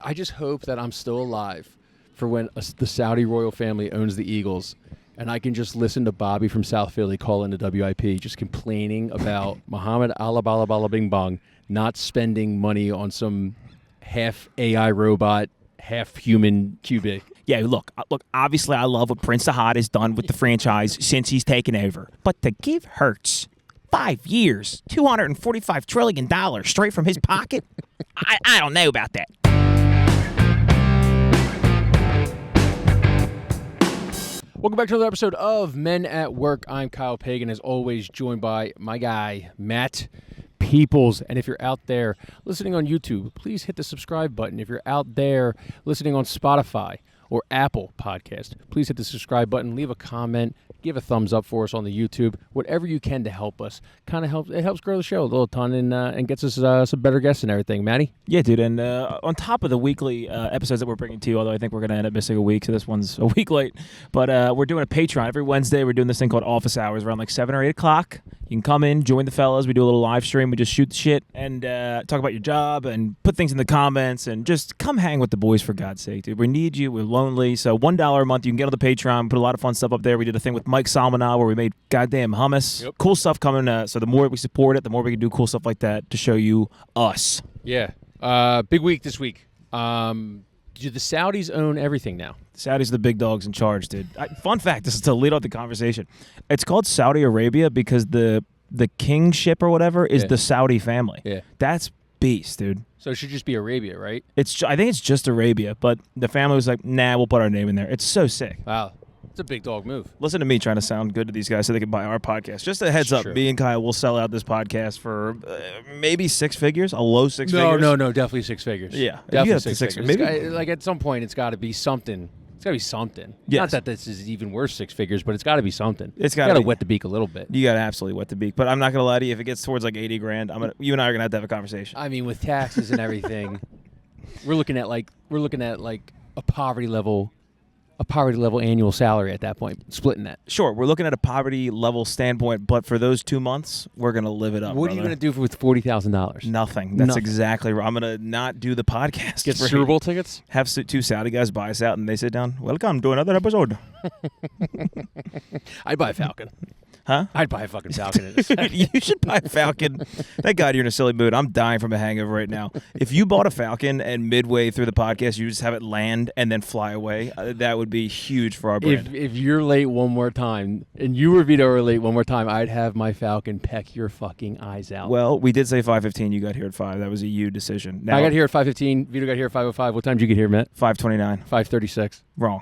I just hope that I'm still alive for when the Saudi royal family owns the Eagles, and I can just listen to Bobby from South Philly call into WIP just complaining about Muhammad Alabala Bing Bong not spending money on some half AI robot, half human QB. Yeah, look, obviously I love what Prince Ahad has done with the franchise since he's taken over. But to give Hurts 5 years, $245 trillion straight from his pocket, I don't know about that. Welcome back to another episode of Men at Work. I'm Kyle Pagan, as always, joined by my guy, Matt Peoples. And if you're out there listening on YouTube, please hit the subscribe button. If you're out there listening on Spotify or Apple Podcast, please hit the subscribe button, leave a comment, give a thumbs up for us on the YouTube, whatever you can to help us. It helps grow the show a little ton and gets us some better guests and everything. Matty? Yeah, dude, and on top of the weekly episodes that we're bringing to you, although I think we're going to end up missing a week, so this one's a week late, but we're doing a Patreon. Every Wednesday, we're doing this thing called Office Hours around like 7 or 8 o'clock. You can come in, join the fellas. We do a little live stream. We just shoot the shit and talk about your job and put things in the comments and just come hang with the boys, for God's sake, dude. We need you. We're lonely. So $1 a month, you can get on the Patreon. Put a lot of fun stuff up there. We did a thing with Mike Salmona where we made goddamn hummus. Yep. Cool stuff coming. So the more we support it, the more we can do cool stuff like that to show you us. Yeah. Big week this week. Do the Saudis own everything now? The Saudis are the big dogs in charge, dude. Fun fact, this is to lead off the conversation. It's called Saudi Arabia because the kingship or whatever is the Saudi family. Yeah. That's beast, dude. So it should just be Arabia, right? I think it's just Arabia, but the family was like, nah, we'll put our name in there. It's so sick. Wow. It's a big dog move. Listen to me trying to sound good to these guys so they can buy our podcast. Just a heads up, me and Kyle will sell out this podcast for maybe 6 figures, a low six figures. No, definitely 6 figures. Yeah, definitely six figures. Maybe like at some point, it's got to be something. It's got to be something. Yes. Not that this is even worth 6 figures, but it's got to be something. It's got to wet the beak a little bit. You got to absolutely wet the beak. But I'm not going to lie to you. If it gets towards like 80 grand, you and I are going to have a conversation. I mean, with taxes and everything, we're looking at like a poverty level annual salary at that point, splitting that. Sure, we're looking at a poverty level standpoint, but for those 2 months, we're going to live it up. What are you going to do with $40,000? Nothing. That's exactly right. I'm going to not do the podcast. Get Super Bowl tickets? Have 2 Saudi guys buy us out, and they sit down. Welcome to another episode. I'd buy a Falcon. Huh? I'd buy a fucking Falcon. You should buy a Falcon. Thank God you're in a silly mood. I'm dying from a hangover right now. If you bought a Falcon and midway through the podcast you just have it land and then fly away, that would be huge for our brand. If you're late one more time, and you or Vito are late one more time, I'd have my Falcon peck your fucking eyes out. Well, we did say 5:15. You got here at 5. That was a you decision. Now, I got here at 5:15. Vito got here at 5:05. What time did you get here, Matt? 5:29. 5:36. Wrong.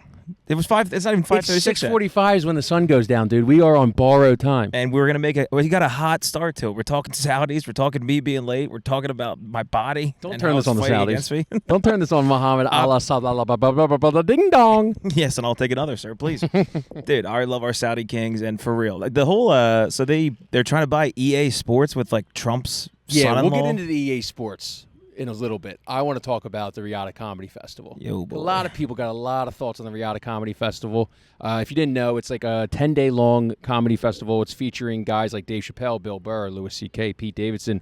It was 5. It's not even 5:36. It's 6:45 is when the sun goes down, dude. We are on borrowed time. And we're gonna make you got a hot start to it. We're talking Saudis. We're talking me being late. We're talking about my body. Don't turn this on the Saudis. Don't turn this on Muhammad Allah Salah Ding Dong. Yes, and I'll take another, sir, please. Dude, I love our Saudi kings, and for real, like the whole. So they're trying to buy EA Sports with like Trump's son-in-law. We'll get into the EA Sports in a little bit. I want to talk about the Riyadh Comedy Festival. Yo, boy. A lot of people got a lot of thoughts on the Riyadh Comedy Festival. If you didn't know, it's like a 10-day-long comedy festival. It's featuring guys like Dave Chappelle, Bill Burr, Louis C.K., Pete Davidson,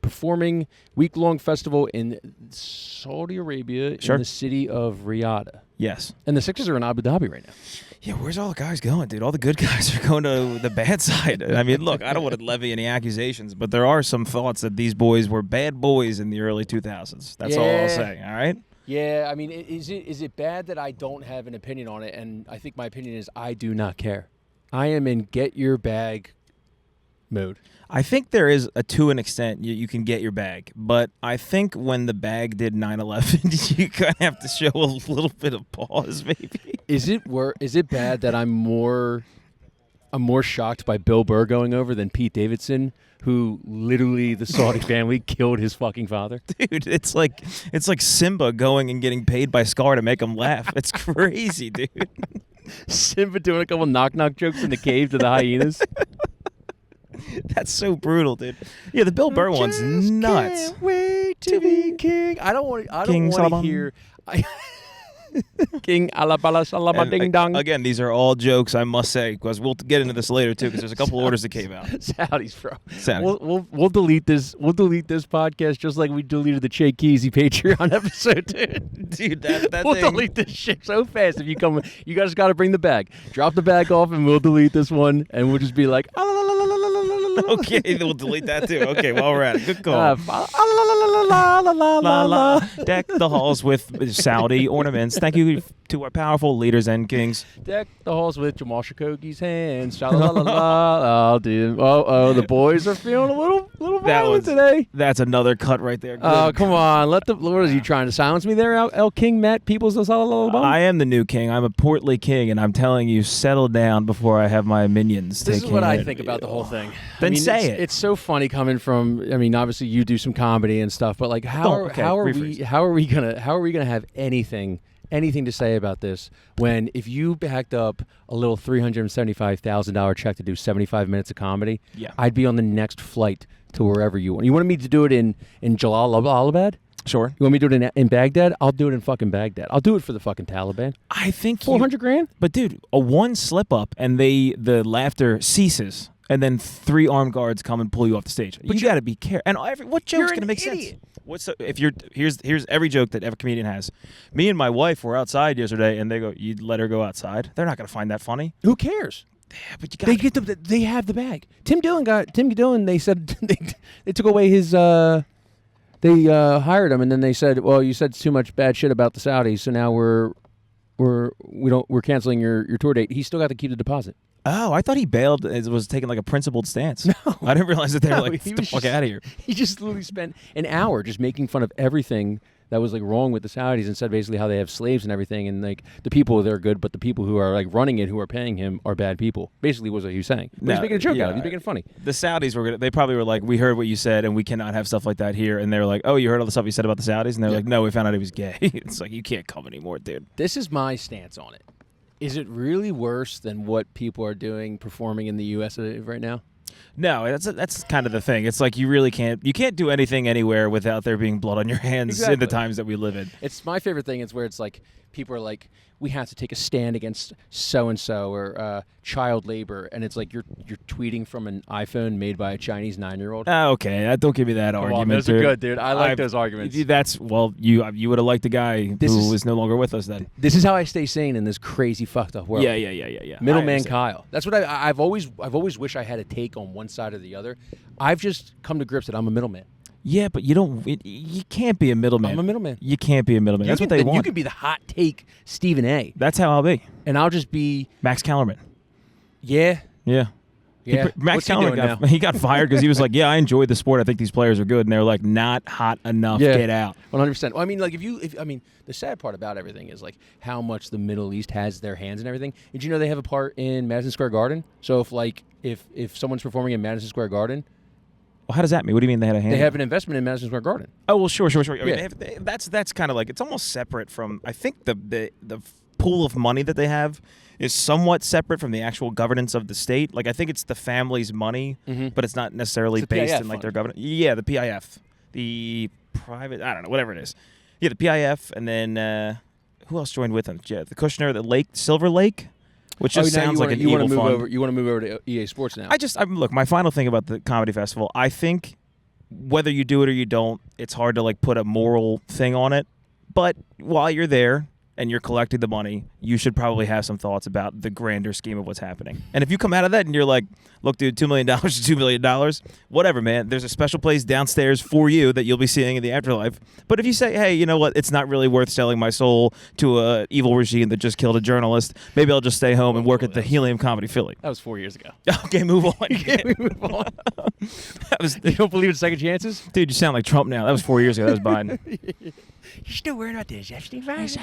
performing week-long festival in Saudi Arabia in the city of Riyadh. Yes. And the Sixers are in Abu Dhabi right now. Yeah, where's all the guys going, dude? All the good guys are going to the bad side. I mean, look, I don't want to levy any accusations, but there are some thoughts that these boys were bad boys in the early 2000s. That's all I'll say, all right? Yeah, I mean, is it bad that I don't have an opinion on it? And I think my opinion is I do not care. I am in get your bag mode. I think there is to an extent you can get your bag, but I think when the bag did 9/11, you kind of have to show a little bit of pause, maybe. Is it bad that I'm more shocked by Bill Burr going over than Pete Davidson, who literally the Saudi family killed his fucking father? Dude, it's like Simba going and getting paid by Scar to make him laugh. It's crazy, dude. Simba doing a couple knock-knock jokes in the cave to the hyenas. That's so brutal, dude. Yeah, the Bill Burr one's nuts. Can't wait to be king. I don't want to hear. King alabala salama And, ding dong. Again, these are all jokes, I must say, because we'll get into this later too, because there's a couple orders that came out. Saudis, bro. Saudi. We'll delete this. We'll delete this podcast just like we deleted the Che Keezy Patreon episode, dude. Dude, that We'll thing. delete this shit so fast if you come. You guys got to bring the bag. Drop the bag off, and we'll delete this one, and we'll just be like, "Ah, la, la, la, la, la, la, la, la." Okay, then we'll delete that too. Okay, while we're at it, good call. Ah, la, la, la, la, la, la, La la, la, la. deck the halls with Saudi ornaments. Thank you to our powerful leaders and kings. Deck the halls with Jamal Shakoghi's hands. Sha la la la la. Oh, dude. Oh, the boys are feeling a little violent today. That's another cut right there. Oh, Good. come on. What is he trying to silence me there, El King Matt Peoples? I am the new king. I'm a portly king, and I'm telling you, settle down before I have my minions. This is taking what I it. think about the whole thing. Then say it. It's so funny coming from. I mean, obviously you do some comedy and stuff, but like, how are we gonna have anything to say about this when if you backed up a little $375,000 check to do 75 minutes of comedy, Yeah. I'd be on the next flight to wherever you want. You wanted me to do it in Jalalabad? Sure. You want me to do it in Baghdad? I'll do it in fucking Baghdad. I'll do it for the fucking Taliban. I think $400,000? But dude, a one slip up and the laughter ceases, and then 3 armed guards come and pull you off the stage. But you got to be careful. And what joke's going to make sense? Here's every joke that every comedian has. Me and my wife were outside yesterday, and they go, "You let her go outside?" They're not going to find that funny. Who cares? Yeah, but you got. They have the bag. Tim Dillon. They said they took away his. They hired him, and then they said, "Well, you said too much bad shit about the Saudis, so now we're canceling your tour date." He still got to keep the deposit. Oh, I thought he bailed. It was taking like a principled stance. No, I didn't realize that they were like, he "Get the was fuck just- out of here." He just literally spent an hour just making fun of everything that was like wrong with the Saudis and said basically how they have slaves and everything, and like the people they're good, but the people who are like running it, who are paying him, are bad people. Basically, was what he was saying. But he's making a joke out of it. He's making it funny. The Saudis they probably were like, "We heard what you said, and we cannot have stuff like that here." And they're like, "Oh, you heard all the stuff you said about the Saudis?" And they're like, "No, we found out he was gay." It's like, you can't come anymore, dude. This is my stance on it. Is it really worse than what people are doing performing in the U.S. right now? No, that's kind of the thing. It's like you can't do anything anywhere without there being blood on your hands in the Exactly. times that we live in. It's my favorite thing. It's where it's like people are like, we have to take a stand against so and so or child labor, and it's like you're tweeting from an iPhone made by a Chinese 9-year-old. Okay, don't give me that argument. Those are dude. good, dude. I like those arguments. You would have liked the guy who is no longer with us then. This is how I stay sane in this crazy fucked up world. Yeah. Middleman Kyle. That's what I've always wished I had a take on one side or the other. I've just come to grips that I'm a middleman. Yeah, but you can't be a middleman. I'm a middleman. You can't be a middleman. That's what they want. You could be the hot take Stephen A. That's how I'll be. And I'll just be Max Kellerman. Yeah. Yeah. Max Kellerman he got fired because he was like, "Yeah, I enjoyed the sport. I think these players are good." And they're like, "Not hot enough. Yeah. Get out." 100%. Well, I mean, like the sad part about everything is like how much the Middle East has their hands in everything. Did you know they have a part in Madison Square Garden? So if someone's performing in Madison Square Garden, Well, how does that mean? What do you mean they had a hand? they have an investment in Madison Square Garden. Oh well, sure. I mean, Yeah. that's kind of like it's almost separate from. I think the pool of money that they have is somewhat separate from the actual governance of the state. Like I think it's the family's money, but it's not necessarily It's the based PIF in like fund. their governance. Yeah, the PIF, the private. I don't know, whatever it is. Yeah, the PIF, and then who else joined with them? Yeah, the Kushner, the Silver Lake. Which just sounds like an evil fund. You want to move over to EA Sports now? Look, my final thing about the comedy festival, I think whether you do it or you don't, it's hard to like put a moral thing on it. But while you're there and you're collecting the money, you should probably have some thoughts about the grander scheme of what's happening. And if you come out of that and you're like, look, dude, $2 million to $2 million, whatever, man. There's a special place downstairs for you that you'll be seeing in the afterlife. But if you say, hey, you know what, it's not really worth selling my soul to a evil regime that just killed a journalist, maybe I'll just stay home and work at the Helium Comedy Philly. That was 4 years ago. Okay, move on. Can we move on? You don't believe in second chances? Dude, you sound like Trump now. That was 4 years ago. That was Biden. You're still worried about this Epstein files?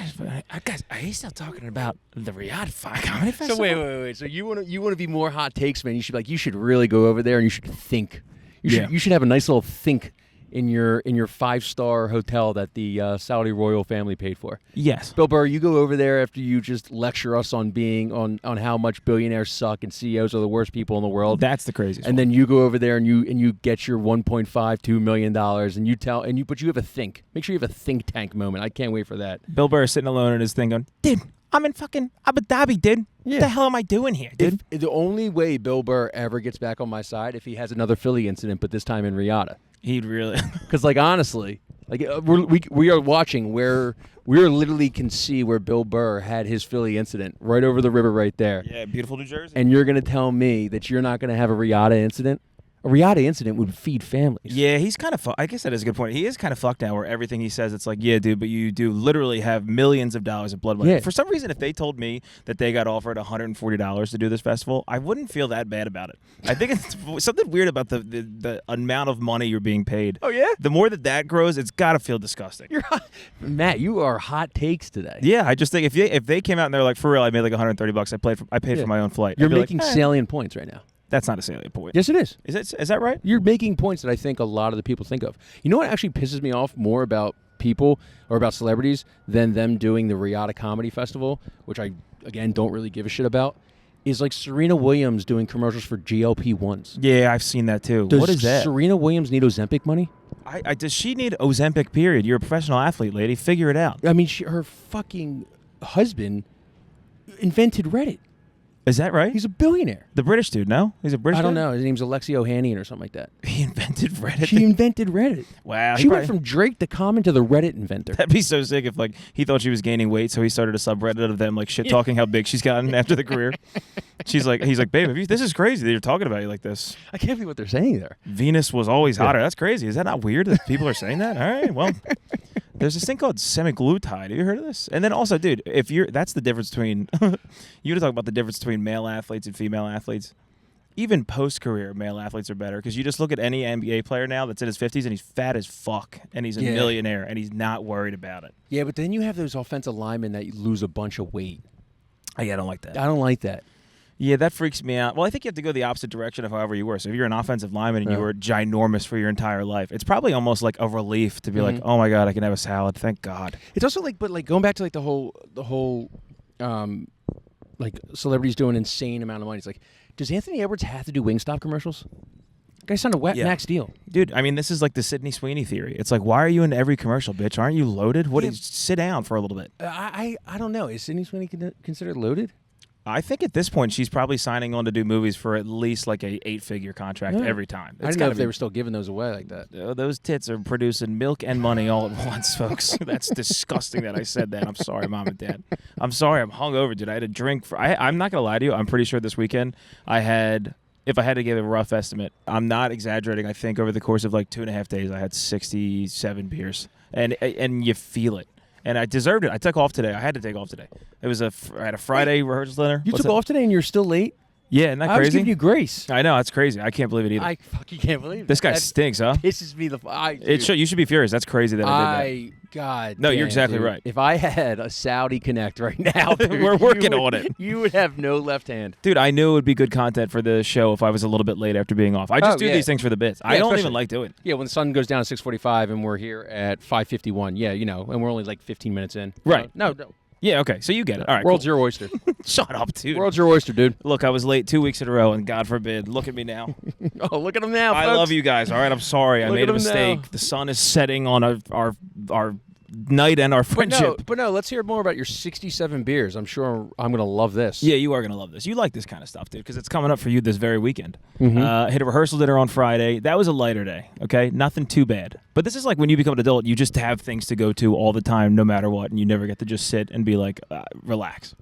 Guys, are you still talking about the Riyadh Comedy Festival? So wait. So you want to be more hot takes, man? You should really go over there and you should think. You should have a nice little think in your 5-star hotel that the Saudi royal family paid for. Yes. Bill Burr, you go over there after you just lecture us on being on how much billionaires suck and CEOs are the worst people in the world. That's the craziest. And then you go over there and you get your $1.52 million and but you have a think. Make sure you have a think tank moment. I can't wait for that. Bill Burr is sitting alone in his thing going, dude, I'm in fucking Abu Dhabi, dude. Yeah. What the hell am I doing here, dude? If the only way Bill Burr ever gets back on my side if he has another Philly incident, but this time in Riyadh. He'd really. Because, like, honestly, like we are watching where we literally can see where Bill Burr had his Philly incident right over the river right there. Yeah, beautiful New Jersey. And you're going to tell me that you're not going to have a Riyadh incident? A Riyadh incident would feed families. Yeah, he's kind of. I guess that is a good point. He is kind of fucked now, where everything he says, it's like, yeah, dude, but you do literally have millions of dollars of blood money. Yeah. For some reason, if they told me that they got offered $140 to do this festival, I wouldn't feel that bad about it. I think it's something weird about the amount of money you're being paid. Oh, yeah? The more that grows, it's got to feel disgusting. Matt, you are hot takes today. Yeah, I just think if they came out and they're like, for real, I made like $130. I paid for my own flight. You're I'd be making like, salient points right now. That's not a salient point. Yes, it is. Is that right? You're making points that I think a lot of the people think of. You know what actually pisses me off more about people or about celebrities than them doing the Riyadh Comedy Festival, which I, again, don't really give a shit about, is like Serena Williams doing commercials for GLP-1s. Yeah, I've seen that too. Does what is that? Serena Williams need Ozempic money? Does she need Ozempic, period? You're a professional athlete, lady. Figure it out. I mean, her fucking husband invented Reddit. Is that right? He's a billionaire. The British dude, no? He's a British I don't dude? know. His name's Alexei Ohanian or something like that. He invented Reddit? She invented Reddit. Wow. She went from Drake the Common to the Reddit inventor. That'd be so sick if like he thought she was gaining weight, so he started a subreddit of them like shit talking how big she's gotten after the career. He's like, babe, this is crazy that you're talking about you like this. I can't believe what they're saying there. Venus was always hotter. That's crazy. Is that not weird that people are saying that? All right, well. There's this thing called semaglutide. Have you heard of this? And then also, dude, that's the difference between you talk about the difference between male athletes and female athletes. Even post-career, male athletes are better because you just look at any NBA player now that's in his 50s and he's fat as fuck and he's a millionaire and he's not worried about it. Yeah, but then you have those offensive linemen that lose a bunch of weight. I don't like that. I don't like that. Yeah, that freaks me out. Well, I think you have to go the opposite direction of however you were. So if you're an offensive lineman and you were ginormous for your entire life, it's probably almost like a relief to be like, oh my God, I can have a salad. Thank God. It's also like, but like going back to like the whole, like celebrities doing an insane amount of money. It's like, does Anthony Edwards have to do Wingstop commercials? Guy signed a max deal. Dude, I mean, this is like the Sydney Sweeney theory. It's like, why are you in every commercial, bitch? Aren't you loaded? Sit down for a little bit. I don't know. Is Sydney Sweeney considered loaded? I think at this point she's probably signing on to do movies for at least like a 8-figure contract every time. I didn't know if they were still giving those away like that. Those tits are producing milk and money all at once, folks. That's disgusting that I said that. I'm sorry, Mom and Dad. I'm sorry. I'm hungover, dude. I had a drink. I'm not going to lie to you. I'm pretty sure this weekend if I had to give a rough estimate, I'm not exaggerating. I think over the course of like 2.5 days, I had 67 beers. And you feel it. And I deserved it. I took off today. I had to take off today. I had a Friday rehearsal dinner. You took off today and you're still late? Yeah, isn't that crazy? I was giving you grace. I know, that's crazy. I can't believe it either. I fucking can't believe it. This guy stinks, huh? Pisses me you should be furious. That's crazy that I did that. God. No, damn, you're exactly dude. right. If I had a Saudi Connect right now, dude, we're working on it. You would have no left hand. Dude, I knew it would be good content for the show if I was a little bit late after being off. I just do these things for the bits. I don't even like doing it. Yeah, when the sun goes down at 6:45 and we're here at 5:51. Yeah, and we're only like 15 minutes in. Right. No. Yeah, okay. So you get it. All right. World's your oyster. Shut up, dude. World's your oyster, dude. Look, I was late 2 weeks in a row, and God forbid, look at me now. Oh, look at him now, folks. I love you guys. All right, I'm sorry. I made a mistake. Now. The sun is setting on our night and our friendship. But no, let's hear more about your 67 beers. I'm sure I'm going to love this. Yeah, you are going to love this. You like this kind of stuff, dude, because it's coming up for you this very weekend. Mm-hmm. Hit a rehearsal dinner on Friday. That was a lighter day, okay? Nothing too bad. But this is like when you become an adult, you just have things to go to all the time, no matter what, and you never get to just sit and be like, relax.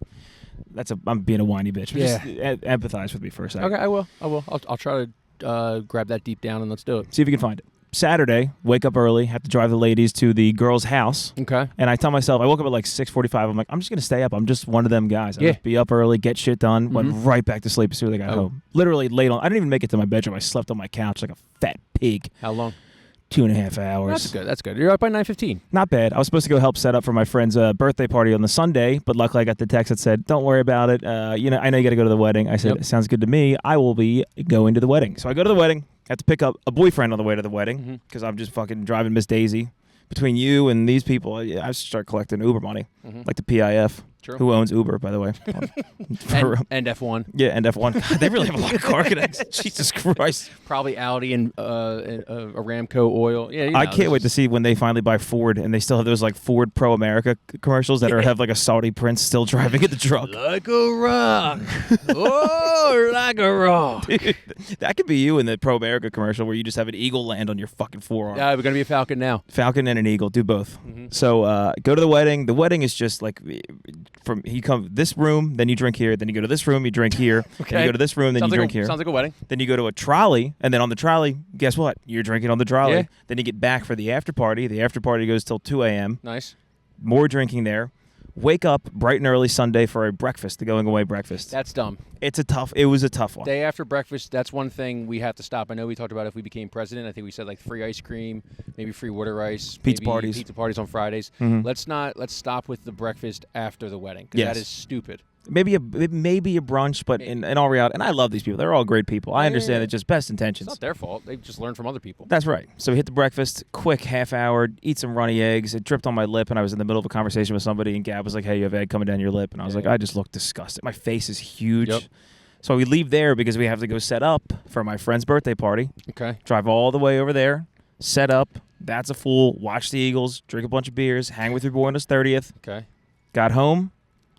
I'm being a whiny bitch. But just empathize with me for a second. Okay, I will. I'll try to grab that deep down and let's do it. See if you can find it. Saturday, wake up early, have to drive the ladies to the girls' house. Okay. And I tell myself, I woke up at like 6:45. I'm like, I'm just going to stay up. I'm just one of them guys. I'll just be up early, get shit done, went right back to sleep as soon as I got home. Literally late on. I didn't even make it to my bedroom. I slept on my couch like a fat pig. How long? 2.5 hours. That's good. You're up by 9:15. Not bad. I was supposed to go help set up for my friend's birthday party on the Sunday, but luckily I got the text that said, don't worry about it. I know you got to go to the wedding. I said, it sounds good to me. I will be going to the wedding. So I go to the wedding, Had to pick up a boyfriend on the way to the wedding because I'm just fucking driving Miss Daisy. Between you and these people, I start collecting Uber money, like the PIF. True. Who owns Uber, by the way? and F1. Yeah, and F1. God, they really have a lot of car connects. Jesus Christ. Probably Audi and Aramco oil. Yeah, I can't wait to see when they finally buy Ford and they still have those like Ford Pro America commercials that have like a Saudi prince still driving in the truck. Like a rock. Oh, like a rock. Dude, that could be you in the Pro America commercial where you just have an eagle land on your fucking forearm. Yeah, we're going to be a Falcon now. Falcon and an eagle, do both. So go to the wedding. The wedding is just like you come this room, then you drink here, then you go to this room, you drink here, then you go to this room, then you drink here. Sounds like a wedding. Then you go to a trolley, and then on the trolley, guess what? You're drinking on the trolley. Yeah. Then you get back for the after party. The after party goes till 2 a.m. Nice. More drinking there. Wake up bright and early Sunday for a breakfast, the going away breakfast. That's dumb. It was a tough one. Day after breakfast, that's one thing we have to stop. I know we talked about if we became president. I think we said like free ice cream, maybe free water ice, Pizza maybe parties. Pizza parties on Fridays. Let's stop with the breakfast after the wedding. Yes. That is stupid. Maybe a brunch, but in all reality, and I love these people. They're all great people. I understand it's just best intentions. It's not their fault. They just learned from other people. That's right. So we hit the breakfast, quick half hour, eat some runny eggs. It dripped on my lip, and I was in the middle of a conversation with somebody, and Gab was like, hey, you have egg coming down your lip. And I was like, I just look disgusted. My face is huge. Yep. So we leave there because we have to go set up for my friend's birthday party. Okay. Drive all the way over there, set up. That's a fool. Watch the Eagles, drink a bunch of beers, hang with your boy on his 30th. Okay. Got home,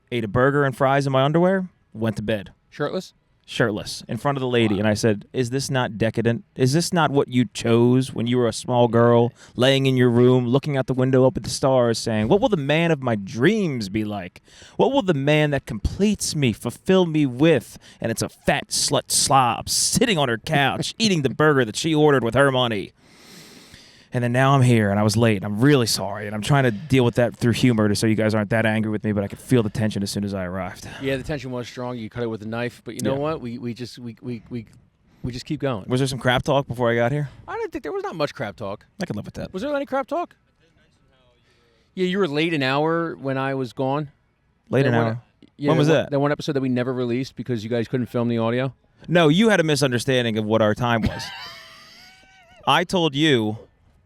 ate a burger and fries in my underwear, went to bed. Shirtless? Shirtless, in front of the lady. And I said, is this not decadent? Is this not what you chose when you were a small girl, laying in your room, looking out the window up at the stars, saying, what will the man of my dreams be like? What will the man that completes me fulfill me with? And it's a fat slut slob sitting on her couch, eating the burger that she ordered with her money. And then now I'm here, and I was late. I'm really sorry, and I'm trying to deal with that through humor so you guys aren't that angry with me, but I could feel the tension as soon as I arrived. Yeah, the tension was strong. You cut it with a knife, but you know what? We just keep going. Was there some crap talk before I got here? I don't think there was not much crap talk. I could live with that. Was there any crap talk? Yeah, you were late an hour when I was gone. Late an hour? Yeah, when was that? That one episode that we never released because you guys couldn't film the audio? No, you had a misunderstanding of what our time was. I told you...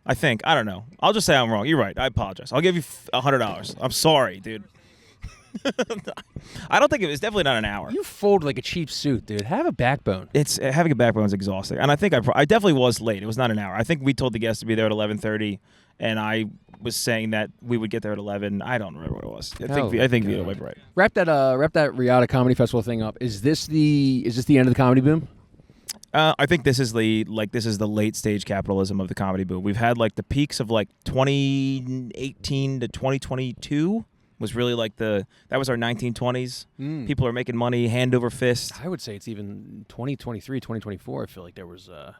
I don't know. I'll just say I'm wrong. You're right. I apologize. I'll give you $100. I'm sorry, dude. I don't think it was definitely not an hour. You fold like a cheap suit, dude. Have a backbone. It's having a backbone is exhausting, and I think I definitely was late. It was not an hour. I think we told the guests to be there at 11:30, and I was saying that we would get there at 11. I don't remember what it was. I think Vito might be right. Wrap that Riyadh Comedy Festival thing up. Is this the end of the comedy boom? I think this is the late stage capitalism of the comedy boom. We've had like the peaks of like 2018 to 2022 was really like that was our 1920s. People are making money hand over fist. I would say it's even 2023, 2024. I feel like there was a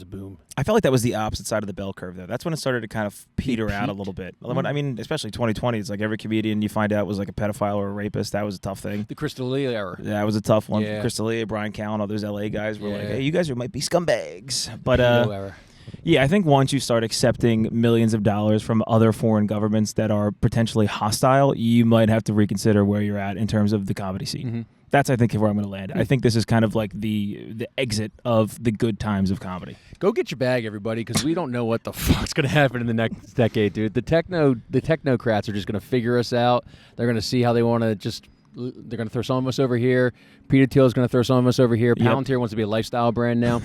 boom. I felt like that was the opposite side of the bell curve, though. That's when it started to kind of peter out a little bit. I mean, especially 2020. It's like every comedian you find out was like a pedophile or a rapist. That was a tough thing. The Chris D'Elia era. Yeah, that was a tough one. Yeah. Chris D'Elia, Brian Callen, all those LA guys were like, hey, you guys might be scumbags. But era. yeah, I think once you start accepting millions of dollars from other foreign governments that are potentially hostile, you might have to reconsider where you're at in terms of the comedy scene. That's, I think, where I'm going to land. I think this is kind of like the exit of the good times of comedy. Go get your bag, everybody, because we don't know what the fuck's going to happen in the next decade, dude. The technocrats are just going to figure us out. They're going to see how they want to just... They're going to throw some of us over here. Peter Thiel is going to throw some of us over here. Palantir wants to be a lifestyle brand now.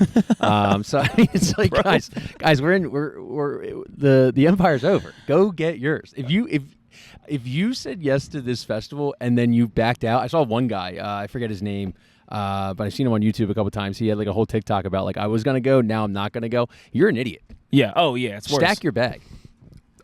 So it's like, guys, the empire's over. Go get yours. If you said yes to this festival and then you backed out, I saw one guy, I forget his name, but I've seen him on YouTube a couple times. He had like a whole TikTok about like, I was going to go, now I'm not going to go. You're an idiot. Yeah. Oh, yeah. It's worse. Stack your bag.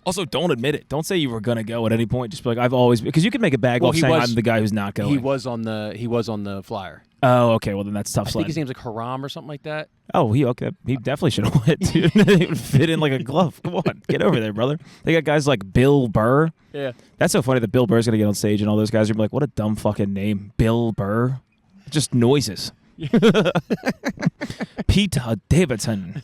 Also, don't admit it. Don't say you were going to go at any point. Just be like, I've always... Because you can make a bag off saying I'm the guy who's not going. He was on the flyer. Oh, okay. Well, then that's tough I sledding. think his name's like Haram or something like that. Oh, he definitely should have went, dude. He would fit in like a glove. Come on. Get over there, brother. They got guys like Bill Burr. Yeah. That's so funny that Bill Burr's going to get on stage and all those guys are going to be like, what a dumb fucking name. Bill Burr. Just noises. Peter Davidson.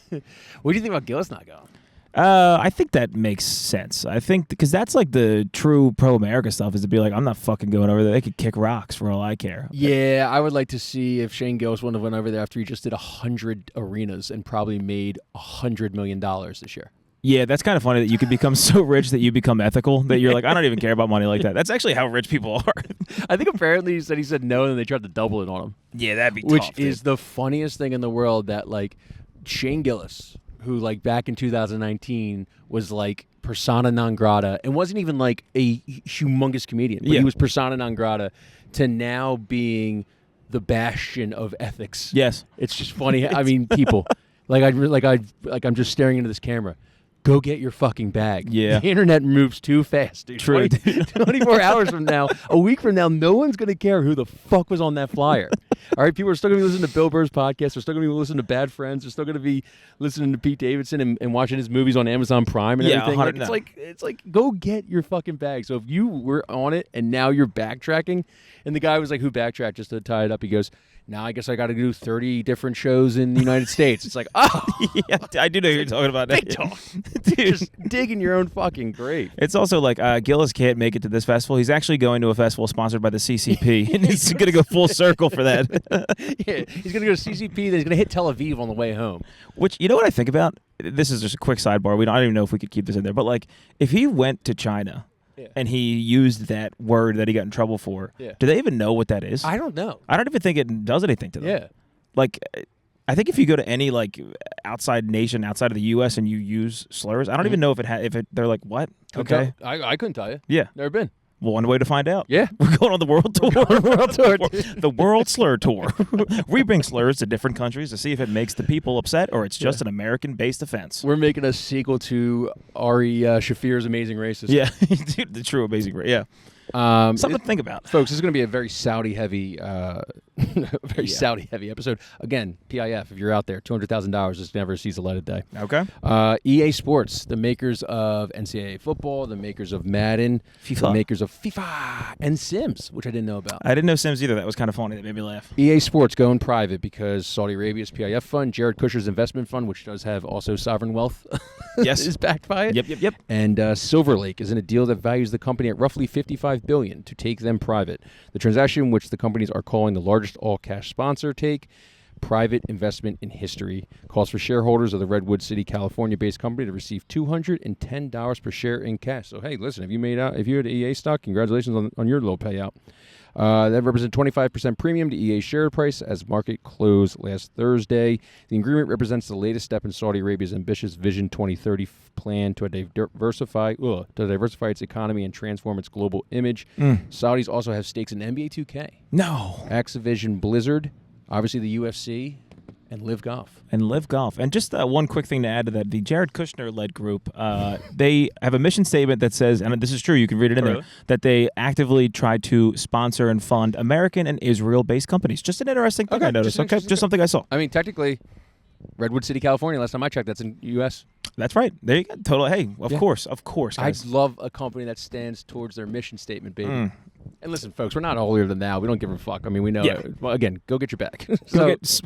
What do you think about Gillis not going? I think that makes sense. I think because that's like the true pro-America stuff is to be like, I'm not fucking going over there. They could kick rocks for all I care. Yeah, I would like to see if Shane Gillis wouldn't have went over there after he just did 100 arenas and probably made $100 million this year. Yeah, that's kind of funny that you could become so rich that you become ethical, that you're like, I don't even care about money like that. That's actually how rich people are. I think apparently he said no, and they tried to double it on him. Yeah, that'd be Which tough, is the funniest thing in the world, that like Shane Gillis, who like back in 2019 was like persona non grata and wasn't even like a humongous comedian, but he was persona non grata, to now being the bastion of ethics. Yes. It's just funny. I mean, people I'm just staring into this camera. Go get your fucking bag. Yeah. The internet moves too fast, dude. True. 24 hours from now, a week from now, no one's going to care who the fuck was on that flyer. All right, people are still going to be listening to Bill Burr's podcast. They're still going to be listening to Bad Friends. They're still going to be listening to Pete Davidson and watching his movies on Amazon Prime and everything. It's like, go get your fucking bag. So if you were on it and now you're backtracking, and the guy was like, who backtracked, just to tie it up, he goes, now I guess I got to do 30 different shows in the United States. It's like, oh. Yeah, I do know who you're talking about. Big talk. Dude, just digging your own fucking grave. It's also like Gillis can't make it to this festival. He's actually going to a festival sponsored by the CCP, and he's going to go full circle for that. Yeah, he's going to go to CCP, then he's going to hit Tel Aviv on the way home. Which, you know what I think about? This is just a quick sidebar. I don't even know if we could keep this in there. But, like, if he went to China and he used that word that he got in trouble for, do they even know what that is? I don't know. I don't even think it does anything to them. Yeah. Like, I think if you go to any, like, outside nation outside of the U.S. and you use slurs, I don't even know if they're like, what? Okay. I couldn't tell you. Yeah. Never been. Well, one way to find out. Yeah. We're going on the world tour. World The World Slur Tour. We bring slurs to different countries to see if it makes the people upset or it's just an American-based offense. We're making a sequel to Ari Shafir's Amazing Racist. Yeah. Dude, the true Amazing Race. Yeah. Something to think about. Folks, this is going to be a very Saudi-heavy Saudi-heavy episode. Again, PIF, if you're out there, $200,000 just never sees the light of day. Okay. EA Sports, the makers of NCAA football, the makers of Madden, FIFA. the makers of FIFA, and Sims, which I didn't know about. I didn't know Sims either. That was kind of funny. That made me laugh. EA Sports going private because Saudi Arabia's PIF fund, Jared Kushner's investment fund, which does have also sovereign wealth, is backed by it. Yep. And Silver Lake is in a deal that values the company at roughly $55 billion to take them private. The transaction, which the companies are calling the largest all-cash sponsor take, private investment in history, calls for shareholders of the Redwood City, California-based company to receive $210 per share in cash. So, hey, listen, if you had EA stock, congratulations on your little payout. That represents 25% premium to EA's share price as market closed last Thursday. The agreement represents the latest step in Saudi Arabia's ambitious Vision 2030 plan to diversify its economy and transform its global image. Saudis also have stakes in NBA 2K. No. Activision Blizzard, obviously the UFC, and Live Golf. And just one quick thing to add to that, the Jared Kushner-led group, they have a mission statement that says, and this is true, you can read it in there, that they actively try to sponsor and fund American and Israel-based companies. Just an interesting thing I noticed. Just something I saw. I mean, technically, Redwood City, California, last time I checked, that's in U.S. That's right. There you go. Total. Hey, of course, guys. I love a company that stands towards their mission statement, baby. And listen, folks, we're not holier than thou. We don't give a fuck. I mean, we know. Well, again, go get your bag.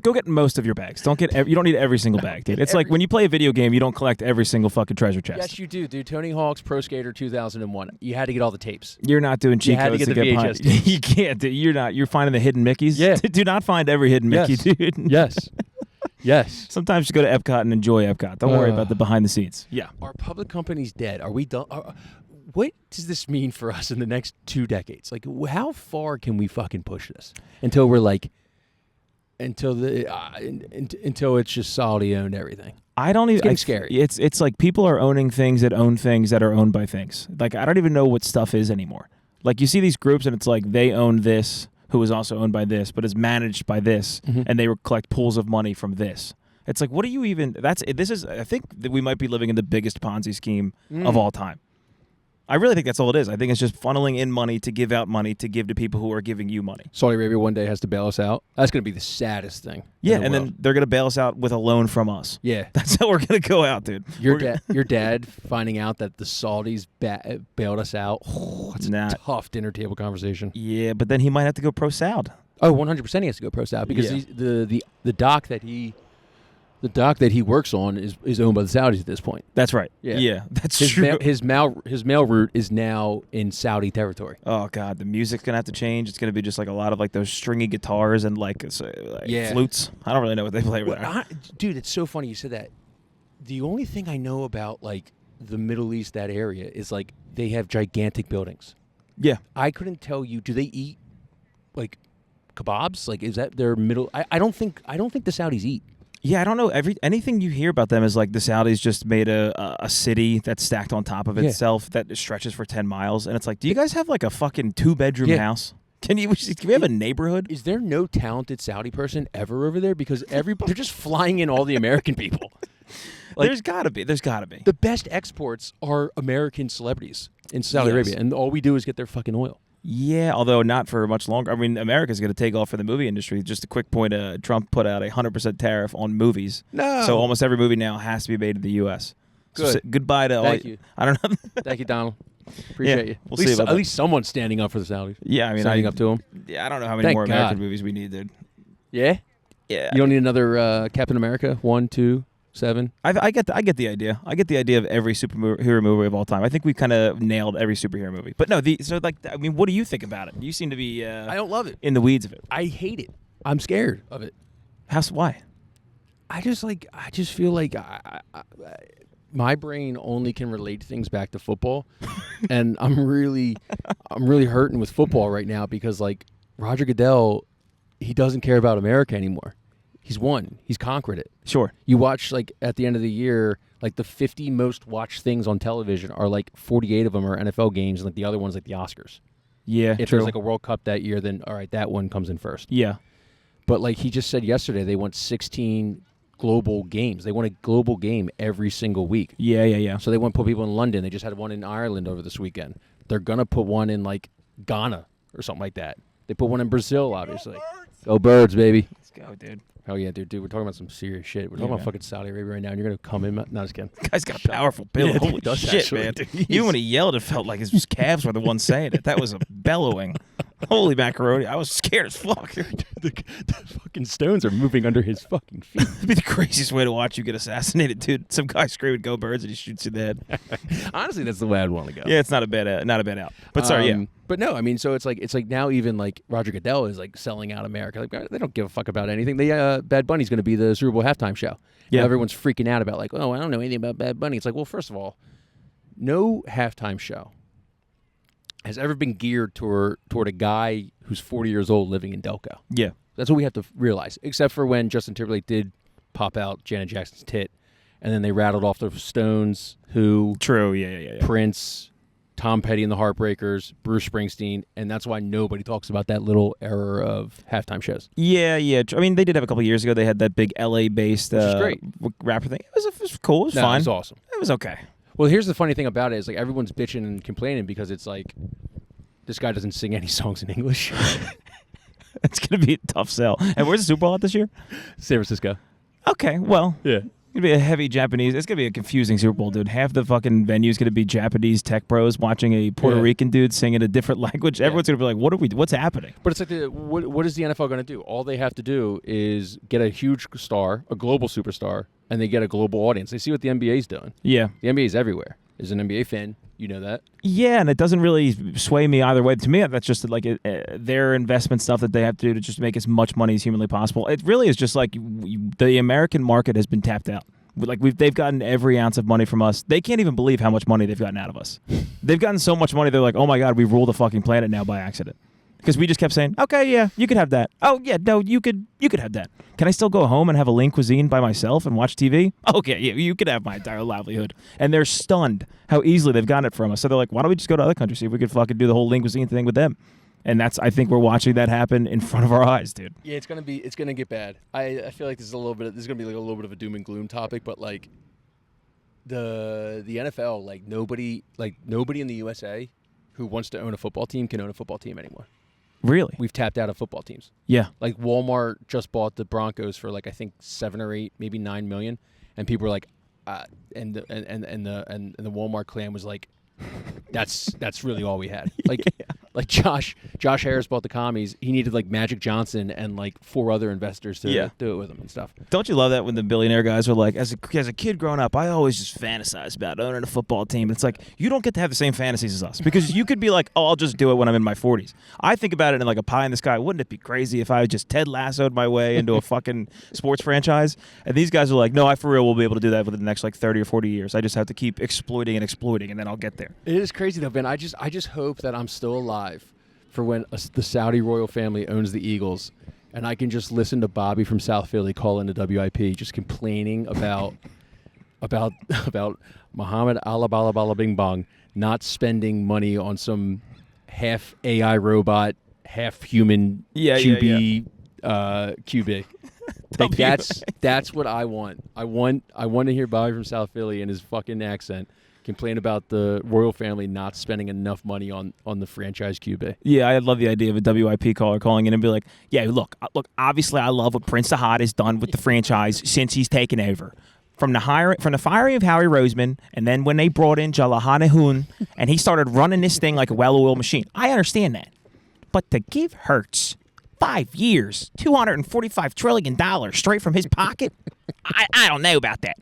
Go get most of your bags. You don't need every single bag, dude. It's like when you play a video game, you don't collect every single fucking treasure chest. Yes, you do, dude. Tony Hawk's Pro Skater 2001. You had to get all the tapes. You're not doing cheat codes to get the VHS tapes. You can't. You're not. You're finding the hidden Mickeys. Yeah. Do not find every hidden Mickey, dude. Yes. Yes. Sometimes you go to Epcot and enjoy Epcot. Don't worry about the behind the scenes. Yeah. Are public companies dead? Are we done? What does this mean for us in the next 2 decades? Like, how far can we fucking push this until we're like, until it's just Saudi owned everything? I don't even. It's getting scary. It's like people are owning things that own things that are owned by things. Like, I don't even know what stuff is anymore. Like, you see these groups and it's like they own this, who is also owned by this, but is managed by this, and they collect pools of money from this. It's like, what do you even? I think that we might be living in the biggest Ponzi scheme of all time. I really think that's all it is. I think it's just funneling in money to give out money to give to people who are giving you money. Saudi Arabia one day has to bail us out. That's going to be the saddest thing. Yeah, and then they're going to bail us out with a loan from us. Yeah. That's how we're going to go out, dude. Your dad finding out that the Saudis bailed us out. It's a tough dinner table conversation. Yeah, but then he might have to go pro Saud. Oh, 100% he has to go pro Saud because the doc that he The dock that he works on is owned by the Saudis at this point. That's right. Yeah. That's His true. his mail route is now in Saudi territory. Oh God, the music's gonna have to change. It's gonna be just like a lot of like those stringy guitars and like flutes. I don't really know what they play over there. Dude, it's so funny you said that. The only thing I know about like the Middle East, that area, is like they have gigantic buildings. Yeah, I couldn't tell you. Do they eat like kebabs? Like, is that their middle? I don't think the Saudis eat. yeah. I don't know. Anything you hear about them is like the Saudis just made a city that's stacked on top of itself that stretches for 10 miles, and it's like, do you guys have like a fucking 2-bedroom house? Can we have a neighborhood? Is there no talented Saudi person ever over there? Because they're just flying in all the American people. Like, There's gotta be. The best exports are American celebrities in Saudi Arabia, and all we do is get their fucking oil. Yeah, although not for much longer. I mean, America's going to take off for the movie industry. Just a quick point, Trump put out a 100% tariff on movies. No. So almost every movie now has to be made in the U.S. Good. So goodbye to all. Thank you. I don't know. Thank you, Donald. Appreciate you. We'll see about at that. least someone's standing up for the Saudis. Yeah, I mean, standing up to them. Yeah, I don't know how many Thank more God. American movies we need, dude. Yeah? Yeah. You don't need another Captain America? 1, 2, 7? I get the idea. I get the idea of every superhero movie of all time. I think we kind of nailed every superhero movie. But no, what do you think about it? You seem to be I don't love it. in the weeds of it. I hate it. I'm scared of it. Why? I just feel like my brain only can relate things back to football, and I'm really hurting with football right now because like Roger Goodell, he doesn't care about America anymore. He's won. He's conquered it. Sure. You watch like at the end of the year, like the 50 most watched things on television are like 48 of them are NFL games, and like the other one's like the Oscars. Yeah. If true. there's like a World Cup that year, then all right, that one comes in first. Yeah. But like he just said yesterday, they want 16 global games. They want a global game every single week. Yeah. So they want to put people in London. They just had one in Ireland over this weekend. They're going to put one in like Ghana or something like that. They put one in Brazil, obviously. Go Birds, baby. Let's go, dude. Hell yeah, dude. We're talking about some serious shit. We're talking Yeah, about man. fucking Saudi Arabia right now, and you're going to come in. No, just kidding. Guy's got a powerful build. Yeah, Holy he does shit, actually, man. dude. Even when he yelled, it felt like his calves were the ones saying it. That was a bellowing. Holy macaroni. I was scared as fuck. the fucking stones are moving under his fucking feet. It'd be the craziest way to watch you get assassinated, dude. Some guy screaming, "Go Birds," and he shoots you in the head. Honestly, that's the way I'd want to go. Yeah, it's not a bad out. But sorry, yeah. But no, I mean, so it's like now even like Roger Goodell is like selling out America. Like they don't give a fuck about anything. Bad Bunny's going to be the Super Bowl halftime show. Yeah. Now everyone's freaking out about like, oh, I don't know anything about Bad Bunny. It's like, well, first of all, no halftime show has ever been geared toward a guy who's 40 years old living in Delco. Yeah. That's what we have to realize. Except for when Justin Timberlake did pop out Janet Jackson's tit, and then they rattled off the Stones, Who, True, yeah. Prince, Tom Petty and the Heartbreakers, Bruce Springsteen, and that's why nobody talks about that little era of halftime shows. Yeah. I mean, they did have a couple years ago. They had that big LA-based Which is great. rapper thing. It was cool. It was No, fine. it was awesome. It was okay. Well, here's the funny thing about it is like everyone's bitching and complaining because it's like this guy doesn't sing any songs in English. It's going to be a tough sell. And where's the Super Bowl at this year? San Francisco. Okay, well, Yeah. it's going to be a heavy Japanese. It's going to be a confusing Super Bowl, dude. Half the fucking venue's going to be Japanese tech bros watching a Puerto Yeah. Rican dude sing in a different language. Everyone's going to be like, what's happening? But it's like what is the NFL going to do? All they have to do is get a huge star, a global superstar, and they get a global audience. They see what the NBA's doing. Yeah. The NBA's everywhere. As an NBA fan, you know that. Yeah, and it doesn't really sway me either way. To me, that's just like their investment stuff that they have to do to just make as much money as humanly possible. It really is just like the American market has been tapped out. Like they've gotten every ounce of money from us. They can't even believe how much money they've gotten out of us. They've gotten so much money. They're like, oh my God, we rule the fucking planet now by accident. Because we just kept saying, okay, yeah, you could have that. Oh yeah, no, you could have that. Can I still go home and have a lean cuisine by myself and watch TV? Okay, yeah, you could have my entire livelihood. And they're stunned how easily they've gotten it from us. So they're like, why don't we just go to other countries, see if we could fucking do the whole lean cuisine thing with them? And I think we're watching that happen in front of our eyes, dude. Yeah, it's gonna get bad. I feel like this is gonna be like a little bit of a doom and gloom topic, but like the NFL, like nobody in the USA who wants to own a football team can own a football team anymore. Really? We've tapped out of football teams. Yeah. Like Walmart just bought the Broncos for like I think 7 or 8, maybe 9 million, and people were like, and the Walmart clan was like, that's really all we had. Like Josh Josh Harris bought the commies. He needed like Magic Johnson and like 4 other investors to do it with him and stuff. Don't you love that when the billionaire guys are like, as a kid growing up, I always just fantasized about owning a football team. It's like, you don't get to have the same fantasies as us because you could be like, oh, I'll just do it when I'm in my 40s. I think about it in like a pie in the sky. Wouldn't it be crazy if I just Ted Lasso'd my way into a fucking sports franchise? And these guys are like, no, I for real will be able to do that within the next like 30 or 40 years. I just have to keep exploiting, and then I'll get there. It is crazy though, Ben. I just hope that I'm still alive for when the Saudi royal family owns the Eagles, and I can just listen to Bobby from South Philly call into WIP just complaining about Muhammad Alabala Bing Bong not spending money on some half AI robot, half human QB QB. Like that's what I want. I want to hear Bobby from South Philly in his fucking accent complain about the royal family not spending enough money on the franchise QB. Yeah, I love the idea of a WIP caller calling in and be like, yeah, look, obviously I love what Prince Ahad has done with the franchise since he's taken over. From the firing of Howie Roseman, and then when they brought in Jalahane Hoon, and he started running this thing like a well-oiled machine. I understand that. But to give Hertz 5 years, $245 trillion straight from his pocket, I don't know about that.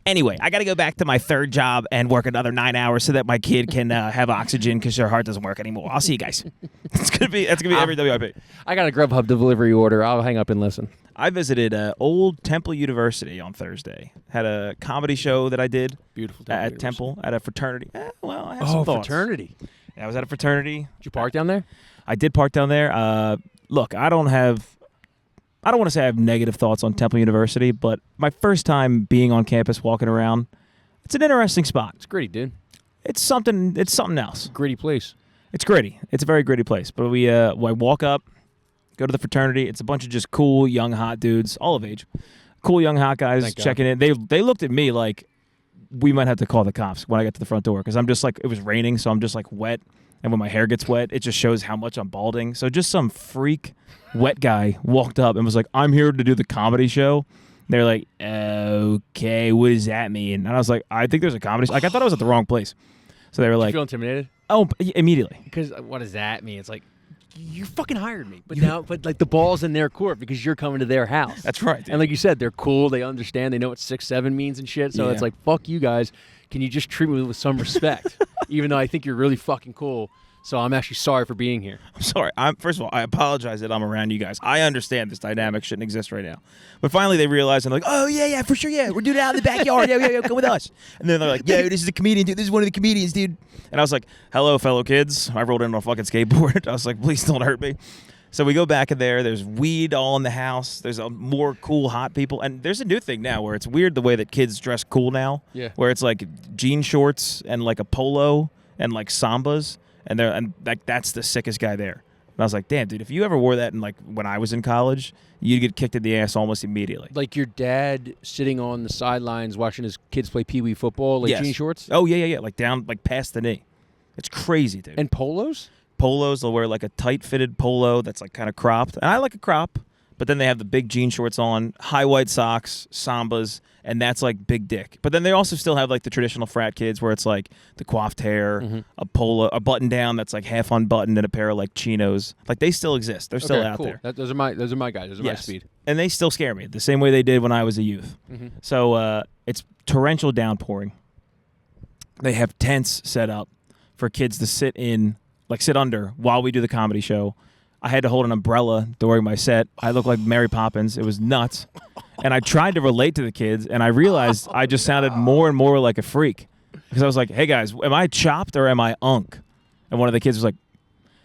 Anyway, I got to go back to my third job and work another 9 hours so that my kid can have oxygen because their heart doesn't work anymore. I'll see you guys. That's gonna be every WIP. I got a Grubhub delivery order. I'll hang up and listen. I visited Old Temple University on Thursday. Had a comedy show that I did. Beautiful at Temple at a fraternity. I have some thoughts. Fraternity. Yeah, I was at a fraternity. Did you park down there? I did park down there. Look, I don't want to say I have negative thoughts on Temple University, but my first time being on campus, walking around, it's an interesting spot. It's gritty, dude. It's something else. Gritty place. It's gritty. It's a very gritty place. But we walk up, go to the fraternity. It's a bunch of just cool, young, hot dudes, all of age. Cool, young, hot guys checking in. They looked at me like we might have to call the cops when I get to the front door because I'm just like, it was raining, so I'm just like wet. And when my hair gets wet, it just shows how much I'm balding. So just some freak wet guy walked up and was like, I'm here to do the comedy show. They're like, okay, what does that mean? And I was like, I think there's a comedy show. Like, I thought I was at the wrong place. So they were like, you feel intimidated? Oh, immediately. Because what does that mean? It's like, you fucking hired me. But like the ball's in their court because you're coming to their house. That's right. Dude. And like you said, they're cool. They understand. They know what 6'7" means and shit. So it's like, fuck you guys. Can you just treat me with some respect? Even though I think you're really fucking cool. So I'm actually sorry for being here. I'm sorry. First of all, I apologize that I'm around you guys. I understand this dynamic shouldn't exist right now. But finally they realized, and they're like, oh, yeah, for sure, yeah. We're doing it out in the backyard. Yeah, come with us. And then they're like, yo, this is a comedian, dude. This is one of the comedians, dude. And I was like, hello, fellow kids. I rolled in on a fucking skateboard. I was like, please don't hurt me. So we go back in there. There's weed all in the house. There's more cool, hot people. And there's a new thing now where it's weird the way that kids dress cool now. Yeah. Where it's like jean shorts and like a polo and like sambas. And that's the sickest guy there. And I was like, damn, dude, if you ever wore that in like when I was in college, you'd get kicked in the ass almost immediately. Like your dad sitting on the sidelines watching his kids play pee-wee football, like jean shorts? Oh, yeah. Like down, like past the knee. It's crazy, dude. And polos? Polos, they'll wear like a tight-fitted polo that's like kind of cropped. And I like a crop, but then they have the big jean shorts on, high white socks, sambas, and that's like big dick. But then they also still have like the traditional frat kids where it's like the coiffed hair, a polo, a button down that's like half unbuttoned, and a pair of like chinos. Like they still exist. They're still out there. Those are my guys. Those are my speed. And they still scare me the same way they did when I was a youth. So it's torrential downpouring. They have tents set up for kids to sit under while we do the comedy show. I had to hold an umbrella during my set. I looked like Mary Poppins. It was nuts. And I tried to relate to the kids, and I realized I just sounded more and more like a freak. Because I was like, hey, guys, am I chopped or am I unk? And one of the kids was like,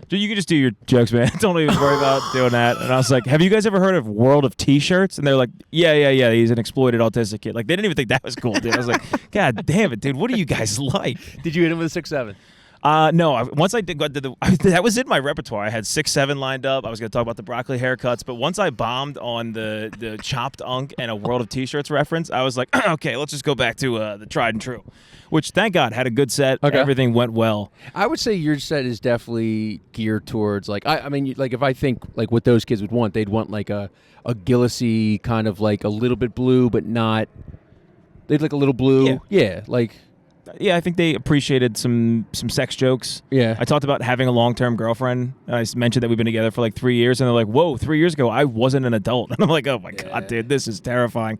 dude, you can just do your jokes, man. Don't even worry about doing that. And I was like, have you guys ever heard of World of T-Shirts? And they're like, yeah. He's an exploited autistic kid. Like, they didn't even think that was cool, dude. I was like, God damn it, dude. What are you guys like? Did you hit him with a 6'7"? No. Once I did that was in my repertoire. I had 6'7" lined up. I was going to talk about the broccoli haircuts, but once I bombed on the chopped unk and a World of T-Shirts reference, I was like, okay, let's just go back to the tried and true. Which, thank God, had a good set. Okay. Everything went well. I would say your set is definitely geared towards like I mean, like if I think like what those kids would want, they'd want like a Gillisy kind of like a little bit blue, but not. They'd like a little blue. Yeah like. Yeah, I think they appreciated some sex jokes. Yeah. I talked about having a long-term girlfriend. And I mentioned that we've been together for like 3 years, and they're like, "Whoa, 3 years ago, I wasn't an adult." And I'm like, "Oh my god, dude, this is terrifying."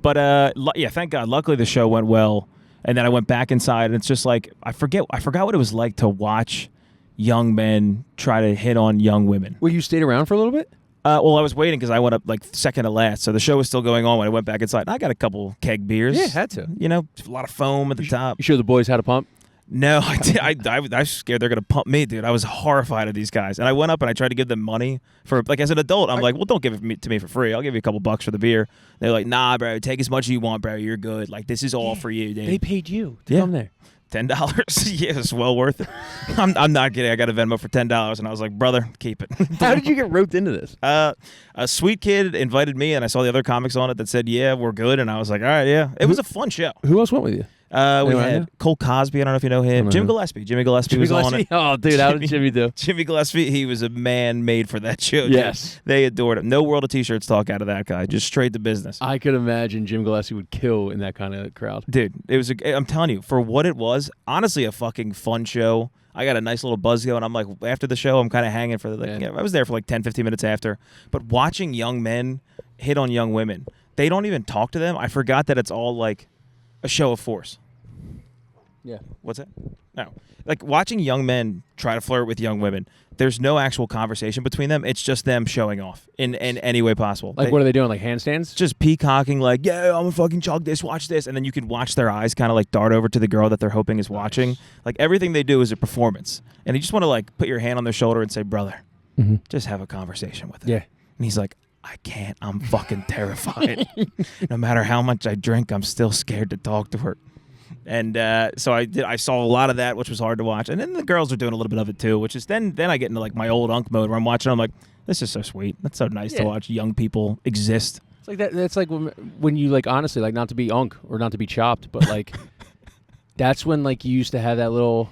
But yeah, thank God. Luckily, the show went well, and then I went back inside, and it's just like I forgot what it was like to watch young men try to hit on young women. Well, you stayed around for a little bit? Well, I was waiting because I went up like second to last, so the show was still going on when I went back inside. I got a couple keg beers. Yeah, had to. You know, a lot of foam at the top. You show the boys how to pump? No, I did. I was scared they're gonna pump me, dude. I was horrified of these guys, and I went up and I tried to give them money for like as an adult. I'm like, well, don't give it to me for free. I'll give you a couple bucks for the beer. They're like, nah, bro, take as much as you want, bro. You're good. Like this is all for you, dude. They paid you to come there. $10. Yeah, it's well worth it. I'm not kidding. I got a Venmo for $10, and I was like, brother, keep it. How did you get roped into this? A sweet kid invited me, and I saw the other comics on it that said, yeah, we're good. And I was like, all right, yeah. It was a fun show. Who else went with you? We had Cole Cosby. I don't know if you know him. Jimmy Gillespie. Jimmy Gillespie was on it. Oh, dude, how did Jimmy do? Jimmy Gillespie, he was a man made for that show. Yes. Dude. They adored him. No World of T-shirts talk out of that guy. Just straight to business. I could imagine Jim Gillespie would kill in that kind of crowd. Dude, it was. I'm telling you, for what it was, honestly, a fucking fun show. I got a nice little buzz going. I'm like, after the show, I'm kind of hanging for I was there for like 10, 15 minutes after. But watching young men hit on young women, they don't even talk to them. I forgot that it's all like a show of force. Yeah. What's that? No. Like watching young men try to flirt with young women, there's no actual conversation between them. It's just them showing off in any way possible. Like, what are they doing? Like handstands? Just peacocking, like, yeah, I'm gonna fucking chug this, watch this. And then you can watch their eyes kind of like dart over to the girl that they're hoping is watching. Like everything they do is a performance. And you just want to like put your hand on their shoulder and say, brother, just have a conversation with her. Yeah. And he's like, I can't. I'm fucking terrified. No matter how much I drink, I'm still scared to talk to her. And so I saw a lot of that, which was hard to watch. And then the girls are doing a little bit of it too, which is then I get into like my old unk mode where I'm watching. I'm like, this is so sweet. That's so nice to watch young people exist. It's like that. That's like when you like honestly like not to be unk or not to be chopped, but like that's when like you used to have that little,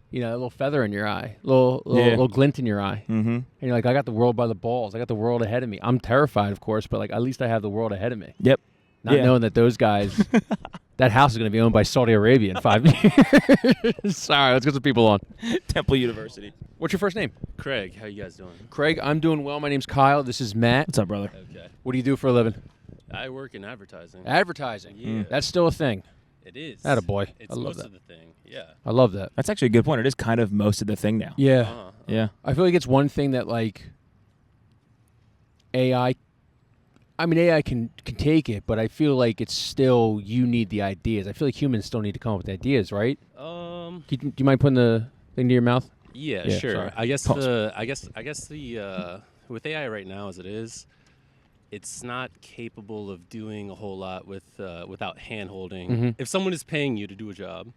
you know, that little feather in your eye, little glint in your eye, and you're like, I got the world by the balls. I got the world ahead of me. I'm terrified, of course, but like at least I have the world ahead of me. Yep. Not knowing that those guys. That house is going to be owned by Saudi Arabia in 5 years. Sorry, let's get some people on. Temple University. What's your first name? Craig, how you guys doing? Craig, I'm doing well. My name's Kyle. This is Matt. What's up, brother? Okay. What do you do for a living? I work in advertising. Advertising. Yeah. That's still a thing. It is. Attaboy. It's I love most that. of the thing. Yeah. I love that. That's actually a good point. It is kind of most of the thing now. Yeah. Yeah. I feel like it's one thing that like AI can take it, but I feel like it's still you need the ideas. I feel like humans still need to come up with ideas, right? Do you mind putting the thing to your mouth? Yeah, Yeah, sure. sorry. I guess Pause. the with AI right now as it is, it's not capable of doing a whole lot without hand holding. If someone is paying you to do a job,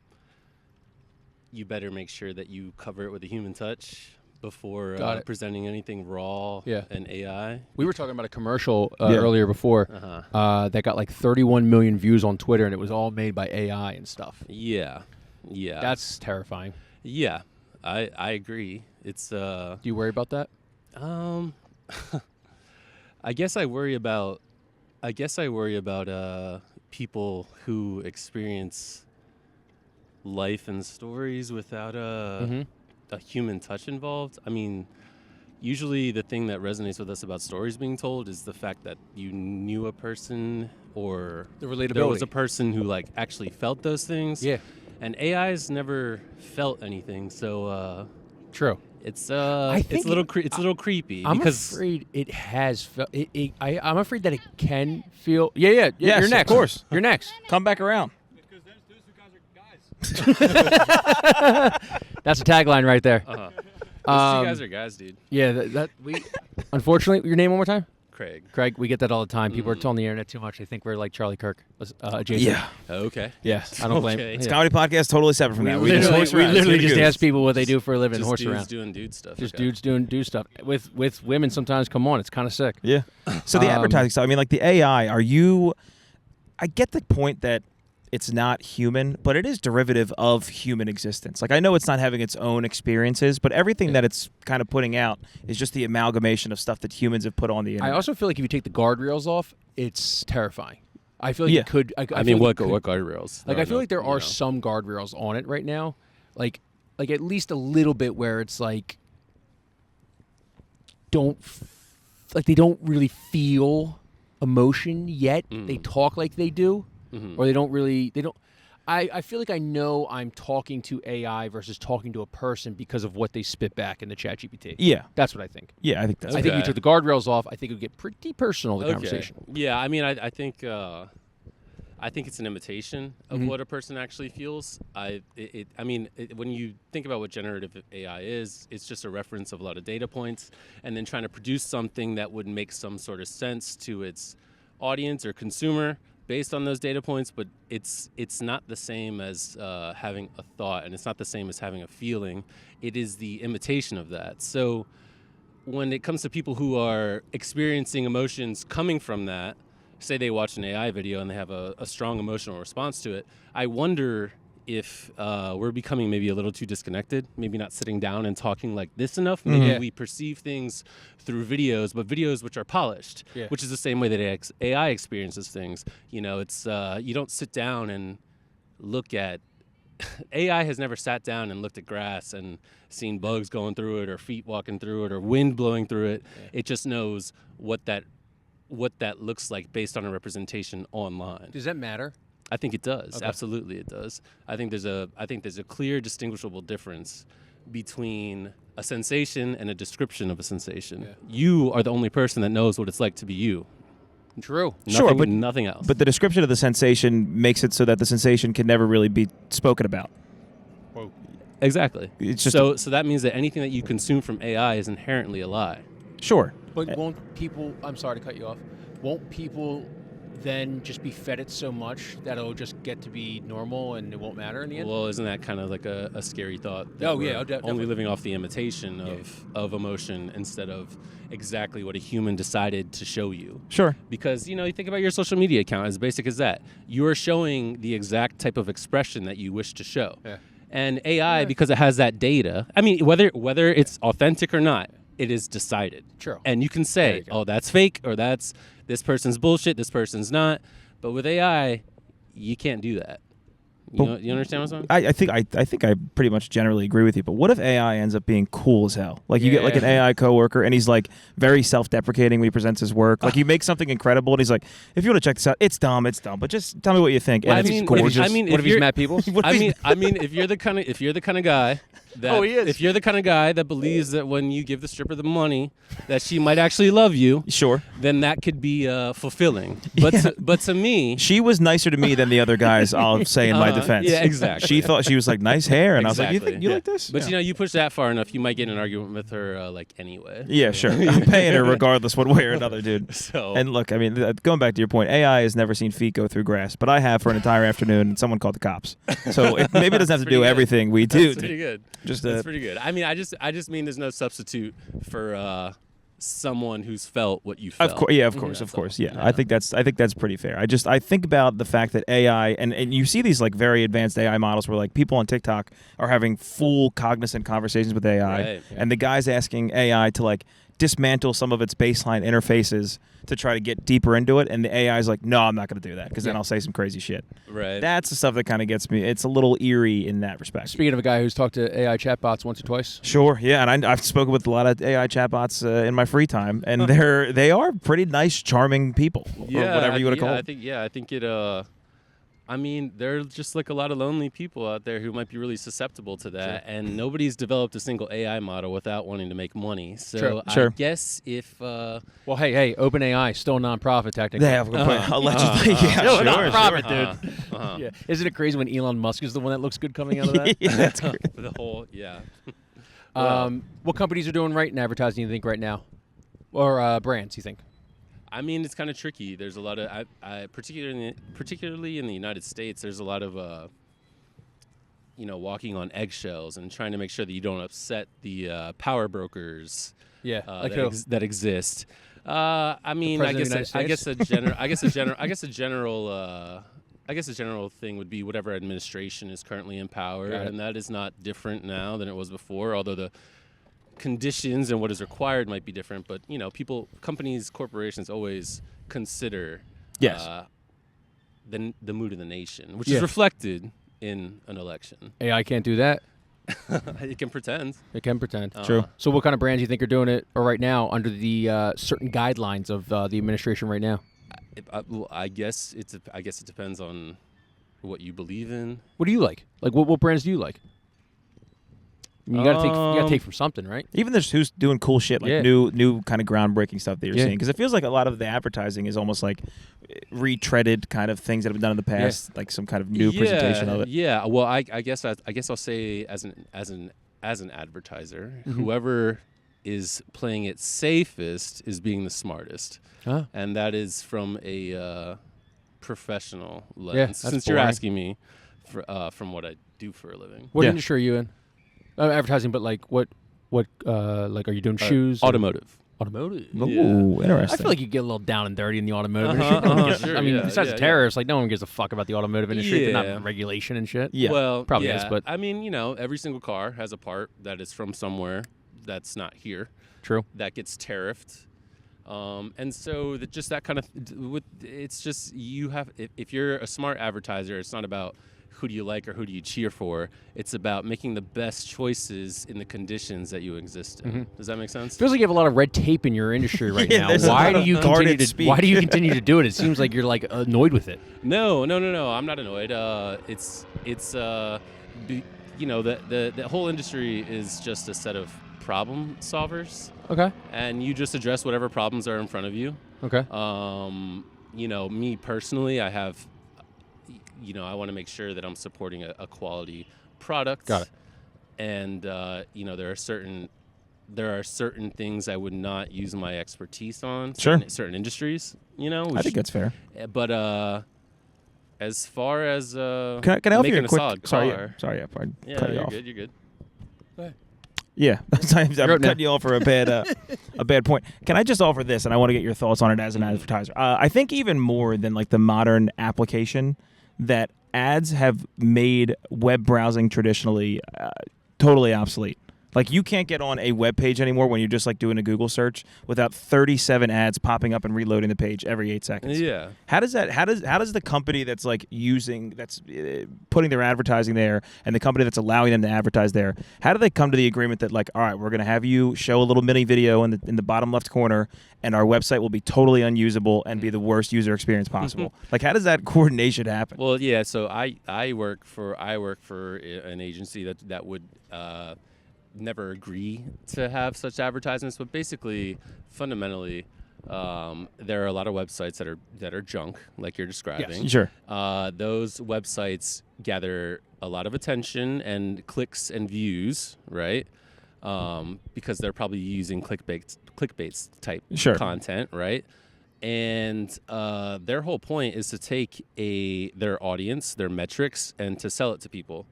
you better make sure that you cover it with a human touch before presenting anything raw and AI. We were talking about a commercial earlier before that got like 31 million views on Twitter, and it was all made by AI and stuff. Yeah. That's terrifying. Yeah, I agree. It's Do you worry about that? I guess I worry about people who experience life and stories without a human touch involved. I mean, usually the thing that resonates with us about stories being told is the fact that you knew a person or The relatability. there was a person who like actually felt those things. Yeah. And AI's never felt anything, so True. it's I it's think a little it's a little creepy. I'm because afraid it has felt. I'm afraid that it can feel. Yeah. Yes, You're next. of course. You're next. Come back around. Because those two guys are guys. That's a tagline right there. those two guys are guys, dude. Yeah. That we. Unfortunately, your name one more time. Craig. We get that all the time. People are telling the internet too much. They think we're like Charlie Kirk. Adjacent. Yeah. Okay. Yes. I don't blame. Okay. It's Yeah. comedy podcast, totally separate from that. We just horse We around. literally It's just good. ask people what they do for a living and Just horse dudes around. doing dude stuff. Just okay. dudes doing stuff with women. Sometimes come on. It's kind of sick. Yeah. So the advertising stuff, I mean, like the AI, I get the point that it's not human, but it is derivative of human existence. Like, I know it's not having its own experiences, but everything that it's kind of putting out is just the amalgamation of stuff that humans have put on the internet. I also feel like if you take the guardrails off, it's terrifying. I feel like Yeah. it could. I feel mean, like what it could- guardrails? Like I feel like there are some. some guardrails on it right now, like at least a little bit where it's like they don't really feel emotion yet. They talk like they do, or they don't. I feel like I know I'm talking to AI versus talking to a person because of what they spit back in the chat GPT. Yeah. That's what I think. Yeah, I think that's I think if you Okay. took the guardrails off, I think it would get pretty personal, the conversation. Yeah, I mean, I think it's an imitation of what a person actually feels. When you think about what generative AI is, it's just a reference of a lot of data points, and then trying to produce something that would make some sort of sense to its audience or consumer based on those data points. But it's not the same as having a thought, and it's not the same as having a feeling. It is the imitation of that. So when it comes to people who are experiencing emotions coming from that, say they watch an AI video and they have a strong emotional response to it, I wonder if we're becoming maybe a little too disconnected, maybe not sitting down and talking like this enough. Maybe we perceive things through videos, but videos which are polished, which is the same way that AI experiences things. You know, it's you don't sit down and look at AI has never sat down and looked at grass and seen bugs going through it or feet walking through it or wind blowing through it. It just knows what that looks like based on a representation online. Does that matter? I think it does. Okay. Absolutely, it does. I think there's a clear, distinguishable difference between a sensation and a description of a sensation. Yeah. You are the only person that knows what it's like to be you. True. Sure, but nothing else. But the description of the sensation makes it so that the sensation can never really be spoken about. Exactly. It's just so that means that anything that you consume from AI is inherently a lie. Sure. But won't people, I'm sorry to cut you off, won't people then just be fed it so much that it'll just get to be normal and it won't matter in the end? Well, isn't that kind of like a scary thought? That Oh, we're yeah, only definitely. living off the imitation of emotion instead of exactly what a human decided to show you. Sure. Because, you think about your social media account, as basic as that. You are showing the exact type of expression that you wish to show. Yeah. And AI, because it has that data, I mean, whether it's authentic or not, it is decided. True. And you can There say, you go. oh, that's fake, or that's this person's bullshit, this person's not. But with AI, you can't do that. You understand what I'm saying? I think I pretty much generally agree with you. But what if AI ends up being cool as hell? Like you get like an AI coworker and he's like very self-deprecating when he presents his work. Like you make something incredible and he's like, if you want to check this out, it's dumb, but just tell me what you think. And it's gorgeous. What What if he's Matt Peoples? I mean, if you're the kind of guy that Oh, he is. if you're the kind of guy that believes that when you give the stripper the money, that she might actually love you, Sure. then that could be fulfilling. But to me, She was nicer to me than the other guys, I'll say in my defense. yeah, exactly. She thought she was like, nice hair. And I was like, you Exactly, think you yeah. like this? But Yeah. you push that far enough, you might get in an argument with her anyway. Yeah, sure. I'm paying her regardless one way or another, dude. So And look, I mean, going back to your point, AI has never seen feet go through grass, but I have for an entire afternoon, and someone called the cops. So maybe it doesn't have to pretty do good. everything we do. that's pretty good. Just That's pretty good. I mean, I just mean there's no substitute for someone who's felt what you felt. Of course, yeah, of course, yeah. I think that's pretty fair. I think about the fact that AI and you see these like very advanced AI models where like people on TikTok are having full cognizant conversations with AI, Right, yeah. and the guy's asking AI to like dismantle some of its baseline interfaces to try to get deeper into it, and the AI is like, no, I'm not going to do that because then I'll say some crazy shit. Right. That's the stuff that kind of gets me. It's a little eerie in that respect. Speaking of a guy who's talked to AI chatbots once or twice. Sure, yeah, and I've spoken with a lot of AI chatbots in my free time, and they are pretty nice, charming people, or whatever you want to call them. I think it. I mean, there are just like a lot of lonely people out there who might be really susceptible to that, and nobody's developed a single AI model without wanting to make money. So Sure. I guess if Well, hey, OpenAI is still a nonprofit technically. They have allegedly, yeah, Still a sure, nonprofit, sure. dude. Yeah. Isn't it crazy when Elon Musk is the one that looks good coming out of that? Yeah, that's great. the whole What companies are doing right in advertising, you think, right now? Or brands, you think? I mean, it's kind of tricky. There's a lot of, particularly in the United States, there's a lot of, walking on eggshells and trying to make sure that you don't upset the power brokers. Yeah. That exist. I mean, I President of the guess United a general thing would be whatever administration is currently in power, Got it. and that is not different now than it was before. Although the conditions and what is required might be different, but companies, corporations always consider Yes. the mood of the nation, which Yeah. is reflected in an election. AI can't do that. It can pretend. It can pretend. True. So what kind of brands do you think are doing it or right now under the certain guidelines of the administration right now? Well, I guess it depends on what you believe in. What do you like? Like what brands do you like? I mean, you gotta take from something, right? Even there's who's doing cool shit, like Yeah. new kind of groundbreaking stuff that you're Yeah. seeing. Because it feels like a lot of the advertising is almost like retreaded kind of things that have been done in the past, like some kind of new presentation of it. Yeah. Well, I guess I'll say as an advertiser, whoever is playing it safest is being the smartest, and that is from a professional lens. Yeah, that's Since you're boring. asking me from what I do for a living. What Yeah. industry are you in? Advertising, but like what like are you doing shoes? or- Automotive. Automotive. Ooh, interesting. I feel like you get a little down and dirty in the automotive industry. No one gives- Sure, I mean, yeah, besides yeah, the terrorists, like no one gives a fuck about the automotive industry. They're Yeah. not regulation and shit. yeah. Well, Probably yeah. is, but- I mean, every single car has a part that is from somewhere that's not here. True. That gets tariffed. And so just that kind of it's just you have if you're a smart advertiser, it's not about who do you like or who do you cheer for. It's about making the best choices in the conditions that you exist in. Does that make sense? Feels like you have a lot of red tape in your industry right Yeah, now. there's a Why lot do of you continue guarded to speech. Why do you continue to do it? It seems like you're like annoyed with it. No. I'm not annoyed. It's the whole industry is just a set of problem solvers, Okay. and you just address whatever problems are in front of you. Okay. Me personally, I have, I want to make sure that I'm supporting a quality product. Got it. And there are certain things I would not use my expertise on. Sure. Certain industries, I think that's fair. But as far as Can I offer you making a a quick? solid Sorry, car, sorry, I yeah, cut you you're off. good. You're good. Yeah, I'm You're up now. cutting you off for a bad point. Can I just offer this, and I want to get your thoughts on it as an advertiser. I think even more than like the modern application, that ads have made web browsing traditionally totally obsolete. Like you can't get on a web page anymore when you're just like doing a Google search without 37 ads popping up and reloading the page every 8 seconds. Yeah. How does the company that's like putting their advertising there and the company that's allowing them to advertise there, how do they come to the agreement that like, all right, we're going to have you show a little mini video in the bottom left corner and our website will be totally unusable and be the worst user experience possible? Like how does that coordination happen? Well, yeah. So I work for an agency that would never agree to have such advertisements, but basically, fundamentally, there are a lot of websites that are junk, like you're describing. Sure. Those websites gather a lot of attention and clicks and views, right? Because they're probably using clickbait type Sure. content, right? And their whole point is to take their audience, their metrics, and to sell it to people.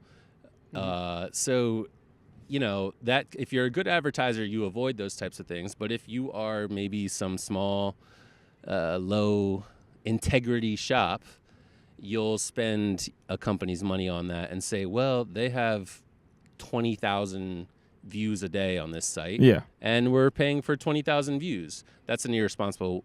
So that if you're a good advertiser, you avoid those types of things. But if you are maybe some small, low integrity shop, you'll spend a company's money on that and say, well, they have 20,000 views a day on this site. Yeah. And we're paying for 20,000 views. That's an irresponsible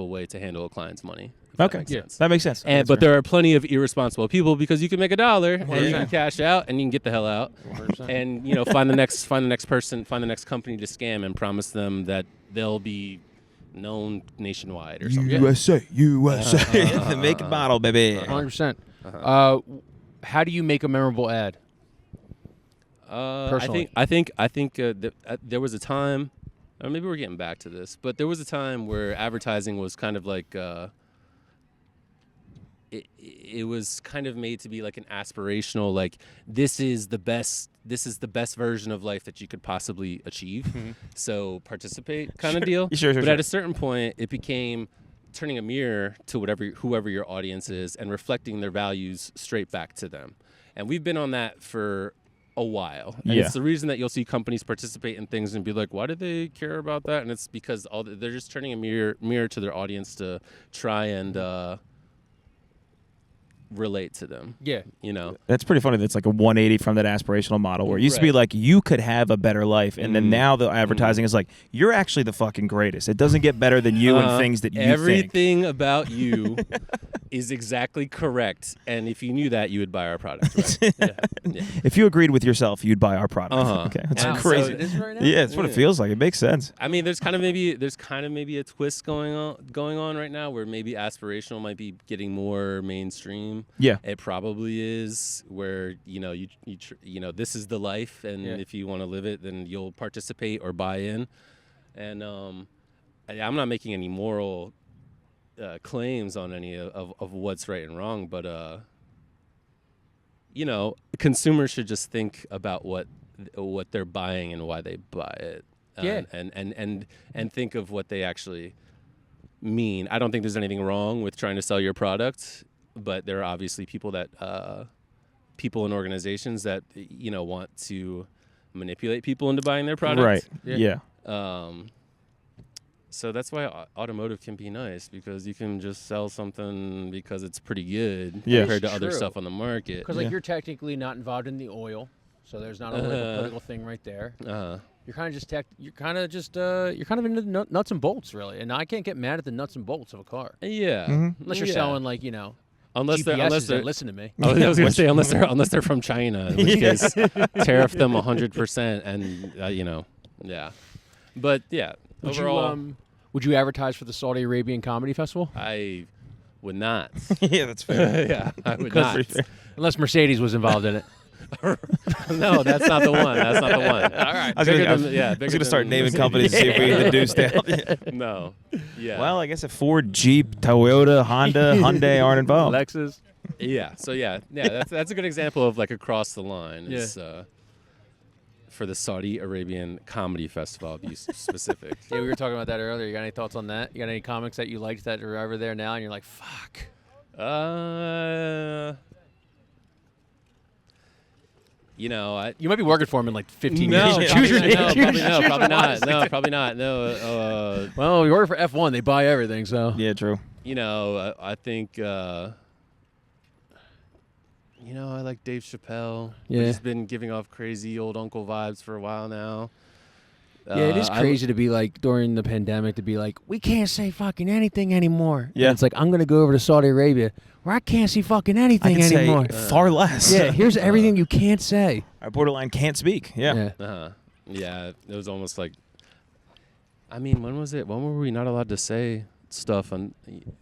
way to handle a client's money. if Okay. That makes sense. That makes sense. But there are plenty of irresponsible people because you can make $1 and you 100%. can cash out and you can get the hell out 100%. and find the next person, find the next company to scam and promise them that they'll be known nationwide or something. USA. The make and model, baby. 100%. How do you make a memorable ad? Personally. I think there was a time, or maybe we're getting back to this, but there was a time where advertising was kind of like it was kind of made to be like an aspirational, like this is the best version of life that you could possibly achieve. So participate kind of deal. Sure. But at a certain point, it became turning a mirror to whoever your audience is and reflecting their values straight back to them. And we've been on that for a while. And Yeah. it's the reason that you'll see companies participate in things and be like, why do they care about that? And it's because they're just turning a mirror to their audience to try and relate to them. Yeah. You know. That's pretty funny. That's like a 180 from that aspirational model where it used to be Right. like you could have a better life, and then now the advertising is like you're actually the fucking greatest. It doesn't get better than you and things that you think. Everything about you is exactly correct, and if you knew that, you would buy our product. Right? Yeah. If you agreed with yourself, you'd buy our product. Okay, that's Wow. crazy. So it is right now? Yeah, that's what it feels like. It makes sense. I mean, there's kind of maybe a twist going on right now where maybe aspirational might be getting more mainstream. Yeah. It probably is, where you this is the life, and if you want to live it, then you'll participate or buy in. And I'm not making any moral claims on any of what's right and wrong, but consumers should just think about what they're buying and why they buy it. And think of what they actually mean. I don't think there's anything wrong with trying to sell your product, but there are obviously people and organizations that want to manipulate people into buying their product. Right. Yeah. So that's why automotive can be nice, because you can just sell something because it's pretty good compared to other stuff on the market. Because you're technically not involved in the oil, so there's not a political thing right there. You're kind of just you're kind of into the nuts and bolts, really. And I can't get mad at the nuts and bolts of a car. Yeah. Unless you're selling Unless GPSs they're that listen to me. I was going to say unless they're from China, in which case tariff them 100%, and yeah. But yeah, overall, would you advertise for the Saudi Arabian Comedy Festival? I would not. Yeah, that's fair. Yeah, I would not. Unless Mercedes was involved in it. No, that's not the one. That's not the one. All right. I was going to start naming companies to see if we can deduce down. No. Yeah. Well, I guess if Ford, Jeep, Toyota, Honda, Hyundai aren't involved. Lexus. Yeah. So yeah. That's a good example of like across the line. It's, for the Saudi Arabian Comedy Festival, to be specific. Yeah, we were talking about that earlier. You got any thoughts on that? You got any comics that you liked that are over there now, and you're like, fuck? You might be working for him in like 15 years. Choose your name. Probably not. No, probably not. No. Well, you work for F1. They buy everything, so. Yeah, true. I think. I like Dave Chappelle. Yeah. He's been giving off crazy old uncle vibes for a while now. Yeah, it is crazy to be like, during the pandemic, to be like, we can't say fucking anything anymore. Yeah. And it's like, I'm going to go over to Saudi Arabia where I can't see fucking anything anymore. Far less. Yeah, here's everything you can't say. Our borderline can't speak. Yeah. Yeah, it was almost like, I mean, when was it? When were we not allowed to say stuff on?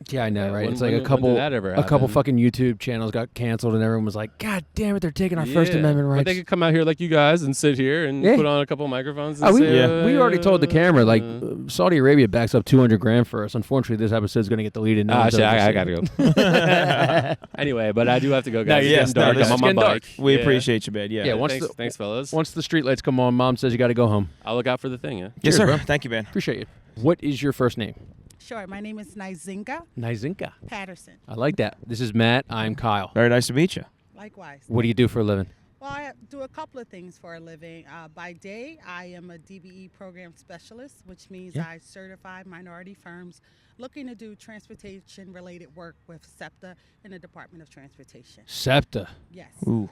Yeah, I know, right? When- It's like when- a couple, when did that ever a couple happen? fucking YouTube channels got canceled, and everyone was like, "God damn it, they're taking our First Amendment rights." But they could come out here like you guys and sit here and put on a couple microphones and we say, already told the camera, like, Saudi Arabia backs up $200,000 for us. Unfortunately, this episode's going to get deleted. shit, I gotta go. Anyway, but I do have to go, guys. No, It's getting dark. I'm on my bike. We appreciate you, man. Yeah. Yeah, Thanks, fellas. once the streetlights come on, Mom says you got to go home. I'll look out for the thing, yeah? Yes, Cheers, sir. bro. Thank you, man. Appreciate you. What is your first name? Sure. My name is Nizinka Nizinka. Patterson. I like that. This is Matt. I'm Kyle. Very nice to meet you. Likewise. What do you do for a living? Well, I do a couple of things for a living. By day, I am a DBE program specialist, which means I certify minority firms looking to do transportation-related work with SEPTA in the Department of Transportation. SEPTA. Yes. Ooh.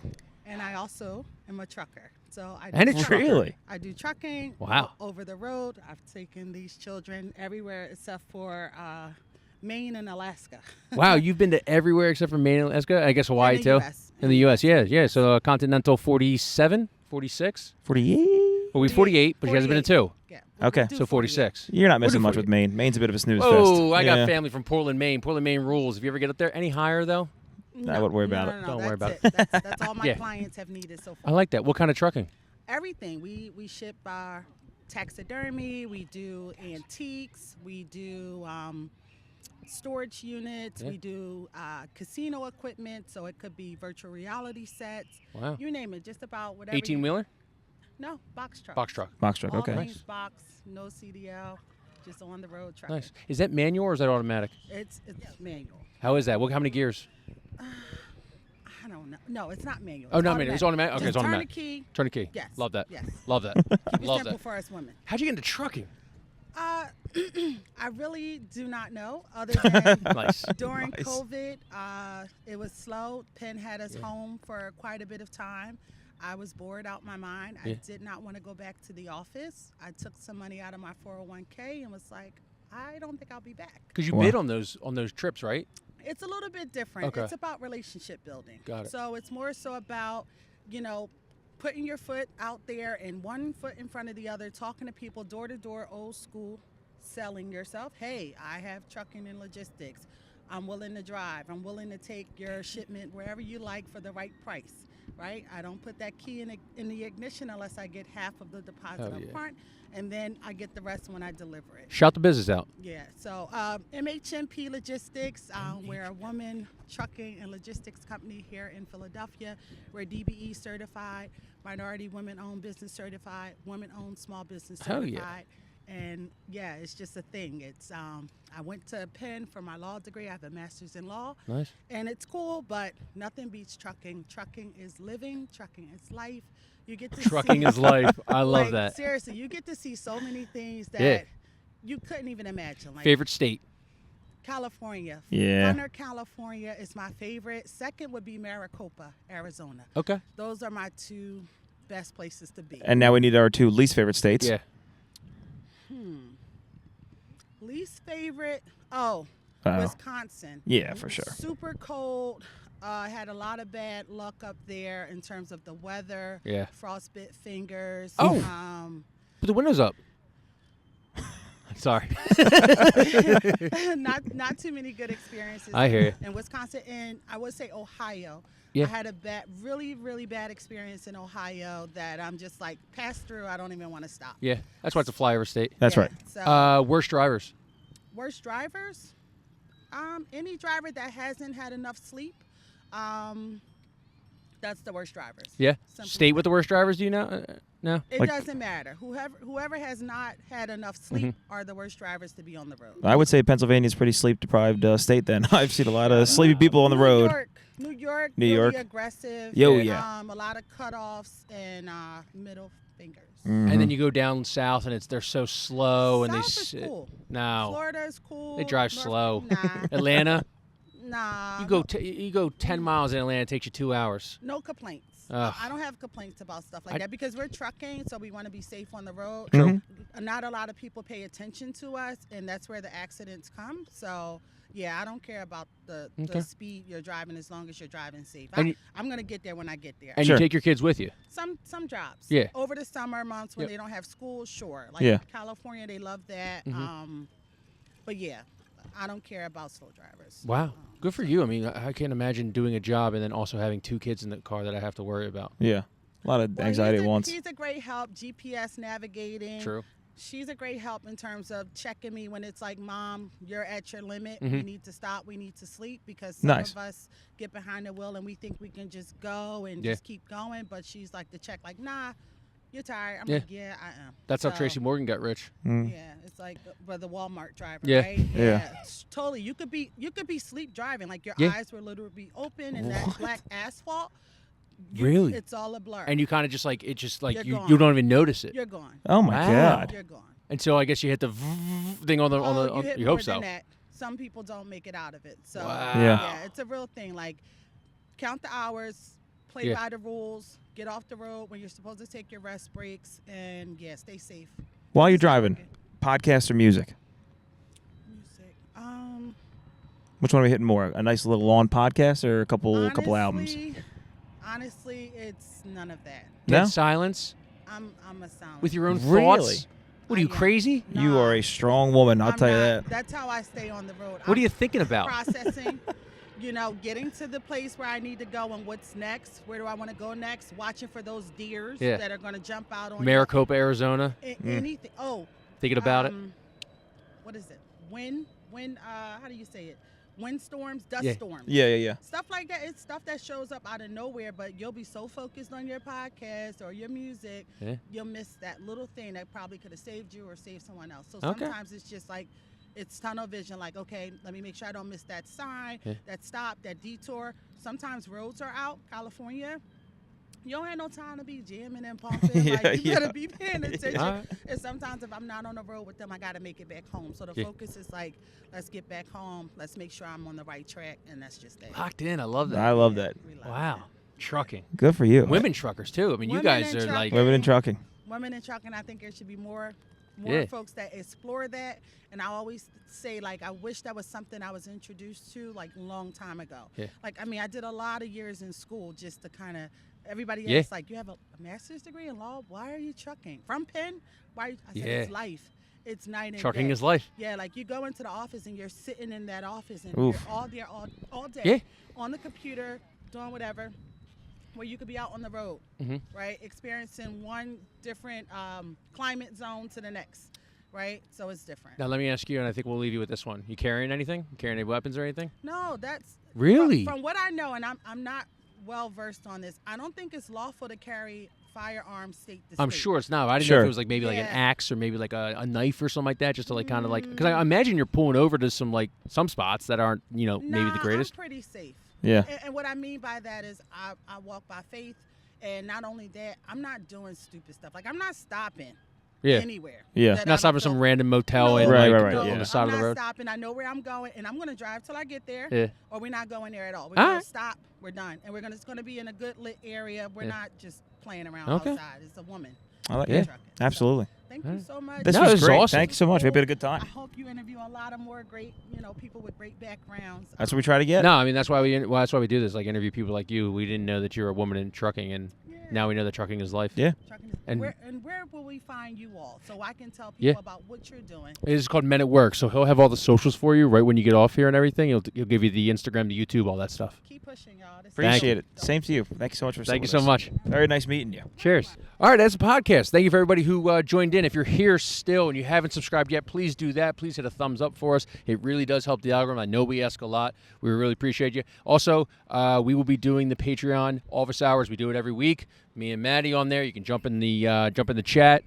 And I also am a trucker. So I And do a trucking. Really? I do trucking. Wow. Over the road. I've taken these children everywhere except for Maine and Alaska. Wow, you've been to everywhere except for Maine and Alaska? I guess Hawaii, the too? US. In the U.S., yeah. So Continental 47, 46? 48. Well, we 48, but she hasn't been to 2. Yeah. Okay. do So 46. You're not We'll missing do much 48. with Maine. Maine's a bit of a snooze fest. Oh, I got Yeah. family from Portland, Maine. Portland, Maine rules. If you ever get up there, any higher, though? I wouldn't worry about No, it. Don't worry about it. That's all my Yeah. clients have needed so I far. like that. What kind of trucking? Everything. We ship taxidermy. We do antiques. We do storage units. Yeah. We do casino equipment. So it could be virtual reality sets. Wow. You name it. Just about whatever. 18-wheeler? No, box truck. Box truck. Box truck. All Okay. things box. No CDL. Just on the road truck. Nice. Is that manual or is that automatic? It's manual. How is that? How many gears? I don't know. No, it's not manual. Oh, not manual. It's automatic? Okay, Just it's automatic. Turn the key. Turn the key. Yes. Love that. Yes. Love that. Keep it Love simple that. for us women. How'd you get into trucking? I really do not know. Other than Nice. during Nice. COVID, it was slow. Penn had us home for quite a bit of time. I was bored out my mind. Yeah. I did not want to go back to the office. I took some money out of my 401k and was like, I don't think I'll be back. Because you Wow. bid on those trips, right? It's a little bit different. Okay. It's about relationship building. Got it. So it's more so about, putting your foot out there and one foot in front of the other, talking to people door to door, old school, selling yourself. Hey, I have trucking and logistics. I'm willing to drive. I'm willing to take your shipment wherever you like for the right price, right? I don't put that key in the ignition unless I get half of the deposit Oh, up yeah. front, and then I get the rest when I deliver it. Shout the business out. Yeah, so MHMP Logistics, we're a woman trucking and logistics company here in Philadelphia. We're DBE certified, minority women-owned business certified, women-owned small business Hell yeah. certified. And yeah, it's just a thing. It's I went to Penn for my law degree. I have a master's in law. Nice. And it's cool, but nothing beats trucking. Trucking is living. Trucking is life. You get to Trucking see, is life. I love like, that. Seriously, you get to see so many things that Yeah. you couldn't even imagine. Like Favorite state? California. Yeah. Hunter, California is my favorite. Second would be Maricopa, Arizona. Okay. Those are my two best places to be. And now we need our 2 least favorite states. Yeah. Least favorite, Oh. Wisconsin. Yeah, for sure. Super cold. Had a lot of bad luck up there in terms of the weather. Yeah. Frostbit fingers. Oh. Put the windows up. Sorry. Not too many good experiences. I hear you. In Wisconsin, and I would say Ohio. Yeah. I had a really, really bad experience in Ohio that I'm just like, pass through. I don't even want to stop. Yeah. That's why it's a flyover state. That's Yeah, right. So Worst drivers? worst drivers, any driver that hasn't had enough sleep, that's the worst drivers. Yeah. Simple State as with the worst drivers, do you know? No? It Like- doesn't matter. Whoever has not had enough sleep Mm-hmm. are the worst drivers to be on the road. I would say Pennsylvania's a pretty sleep-deprived state then. I've seen a lot of sleepy people on the road. New York, New really York. aggressive. Yo, yeah. A lot of cutoffs and middle fingers. Mm-hmm. And then you go down south and they're so slow and South they is sit. cool. No. Florida is cool. They drive North- slow. Nah, Atlanta, nah. you go 10 miles in Atlanta, it takes you 2 hours. No complaints. Ugh. I don't have complaints about stuff like I- that because we're trucking, so we want to be safe on the road. True. Not a lot of people pay attention to us, and that's where the accidents come. So, yeah, I don't care about the Okay. speed you're driving as long as you're driving safe. And I'm going to get there when I get there. And Sure. you take your kids with you. Some jobs. Yeah. Over the summer months when Yep. they don't have school, sure. Like Yeah. California, they love that. Mm-hmm. But, yeah, I don't care about slow drivers. Wow. Good for you. I mean, I can't imagine doing a job and then also having 2 kids in the car that I have to worry about. Yeah. A lot of Well, anxiety he's at once. He's a great help, GPS navigating. True. She's a great help in terms of checking me when it's like, Mom, you're at your limit. Mhm. We need to stop. We need to sleep because some Nice. of us get behind the wheel and we think we can just go and Yeah. just keep going. But she's like to check, like, nah, you're tired. I'm Yeah. like, yeah, I am. That's how So, Tracy Morgan got rich. Mm. Yeah, it's like the Walmart driver, Yeah. right? Yeah. It's totally. You could be sleep driving, like your Yeah. eyes were literally open and that black asphalt. Really? It's all a blur. And you kind of just like, it's just like You're you gone. don't even notice it. you're gone. Oh my Wow. God. You're gone. Until I guess you hit the thing on the, You hit you more hope so. than that. Some people don't make it out of it. So Wow. Yeah. it's a real thing. Like, count the hours, play Yeah. by the rules, get off the road when you're supposed to take your rest breaks, and yeah, stay safe. While you're Stay driving, working. podcast or music? Music. Which one are we hitting more? A nice little long podcast or a couple albums? Honestly, it's none of that. Dead No? silence I'm a sound. with your own Really? thoughts. What are you, I am. crazy? You Nah. are a strong woman, I'll I'm tell you not- that. That's how I stay on the road. What are you thinking about? Processing, getting to the place where I need to go and what's next. Where do I want to go next? Watching for those deers Yeah. that are going to jump out on Maricopa, Arizona. you. Anything. Oh, Thinking about it. What is it? Wind. How do you say it? Windstorms, dust Yeah. storms. Yeah. Stuff like that. It's stuff that shows up out of nowhere, but you'll be so focused on your podcast or your music, Yeah. you'll miss that little thing that probably could have saved you or saved someone else. So Okay. sometimes it's just like, it's tunnel vision, like, okay, let me make sure I don't miss that sign, Yeah. that stop, that detour. Sometimes roads are out, California. You don't have no time to be jamming and pumping. Like, you better be paying attention. Alright. And sometimes if I'm not on the road with them, I got to make it back home. So the focus is like, let's get back home. Let's make sure I'm on the right track. And that's just that. Locked in. I love that. I love that. We love Wow. that. Trucking. Good for you. Women truckers, too. I mean, you Women guys in are like. trucking. Women in trucking. Women in trucking, I think there should be more Yeah. folks that explore that. And I always say, like, I wish that was something I was introduced to, like, a long time ago. Yeah. Like, I mean, I did a lot of years in school just to kind of, everybody Yeah. asks, like, you have a master's degree in law? Why are you trucking? From Penn? Why? I said, Yeah. it's life. It's night and Trucking day. is life. Yeah, like, you go into the office and you're sitting in that office and Oof. you're all there all day Yeah. on the computer, doing whatever, where you could be out on the road, right? Experiencing one different climate zone to the next, right? So it's different. Now, let me ask you, and I think we'll leave you with this one. You carrying anything? You carrying any weapons or anything? No, that's Really? from what I know, and I'm not well versed on this. I don't think it's lawful to carry firearms state to I'm state. sure it's not. I didn't know if Sure. it was like maybe like an Yeah. axe or maybe like a knife or something like that, just to like kind of like because I imagine you're pulling over to some spots that aren't maybe the Nah, greatest. I'm pretty safe. Yeah. And what I mean by that is I walk by faith, and not only that, I'm not doing stupid stuff. Like, I'm not stopping Yeah, anywhere. Yeah. that I not don't stopping some feel- random motel No, and Right, like right, right, on yeah. the side I'm of the not road. stopping. I know where I'm going, and I'm going to drive till I get there. Yeah. Or we're not going there at all. We're All going right. to stop. We're done, and it's going to be in a good lit area. We're Yeah. not just playing around Okay. outside. It's a woman. I like, Yeah. yeah. Absolutely. Thank you so much. This No, was this is great. awesome. Thank you so much. We had a good I time. hope you interview a lot of more great, people with great backgrounds. That's what we try to get. No, I mean that's why we do this. Like interview people like you. We didn't know that you're a woman in trucking, and now we know that trucking is life. Yeah. Trucking And- and where will we find you all so I can tell people Yeah. about what you're doing? It is called Men at Work, so he'll have all the socials for you right when you get off here and everything. He'll give you the Instagram, the YouTube, all that stuff. Keep pushing, y'all. This is Appreciate it. dope. Same to you. Thank you so much for Thank you sitting so with us. much. Very nice meeting you. Cheers. All right, that's a podcast. Thank you for everybody who joined in. If you're here still and you haven't subscribed yet, please do that. Please hit a thumbs up for us. It really does help the algorithm. I know we ask a lot. We really appreciate you. Also, we will be doing the Patreon office hours. We do it every week. Me and Maddie on there. You can jump in the chat.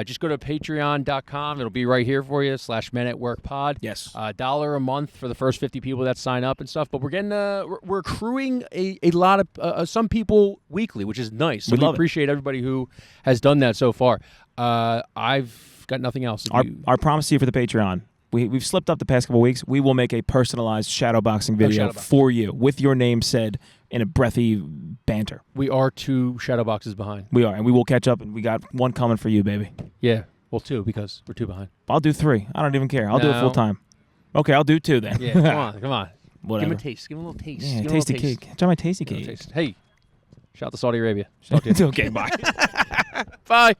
Just go to patreon.com. It'll be right here for you, /Men at Work Pod. Yes. $1 a month for the first 50 people that sign up and stuff. But we're getting we're accruing a lot of some people weekly, which is nice. So We love it. appreciate everybody who has done that so far. I've got nothing else. Our promise to you for the Patreon. We've slipped up the past couple weeks. We will make a personalized shadowboxing video shadowbox. for you with your name said in a breathy banter. We are 2 shadow boxes behind. We are, and we will catch up, and we got one coming for you, baby. Yeah, well 2 because we're 2 behind. I'll do 3. I don't even care. I'll do it No. full time. Okay, I'll do 2 then. Yeah, come on. Give Whatever. him a taste. Give him a little taste. Yeah, Give him a little tasty taste. cake. Try my tasty Give him a cake. taste. Hey, shout out to Saudi Arabia. Talk to you. Okay, bye. Bye.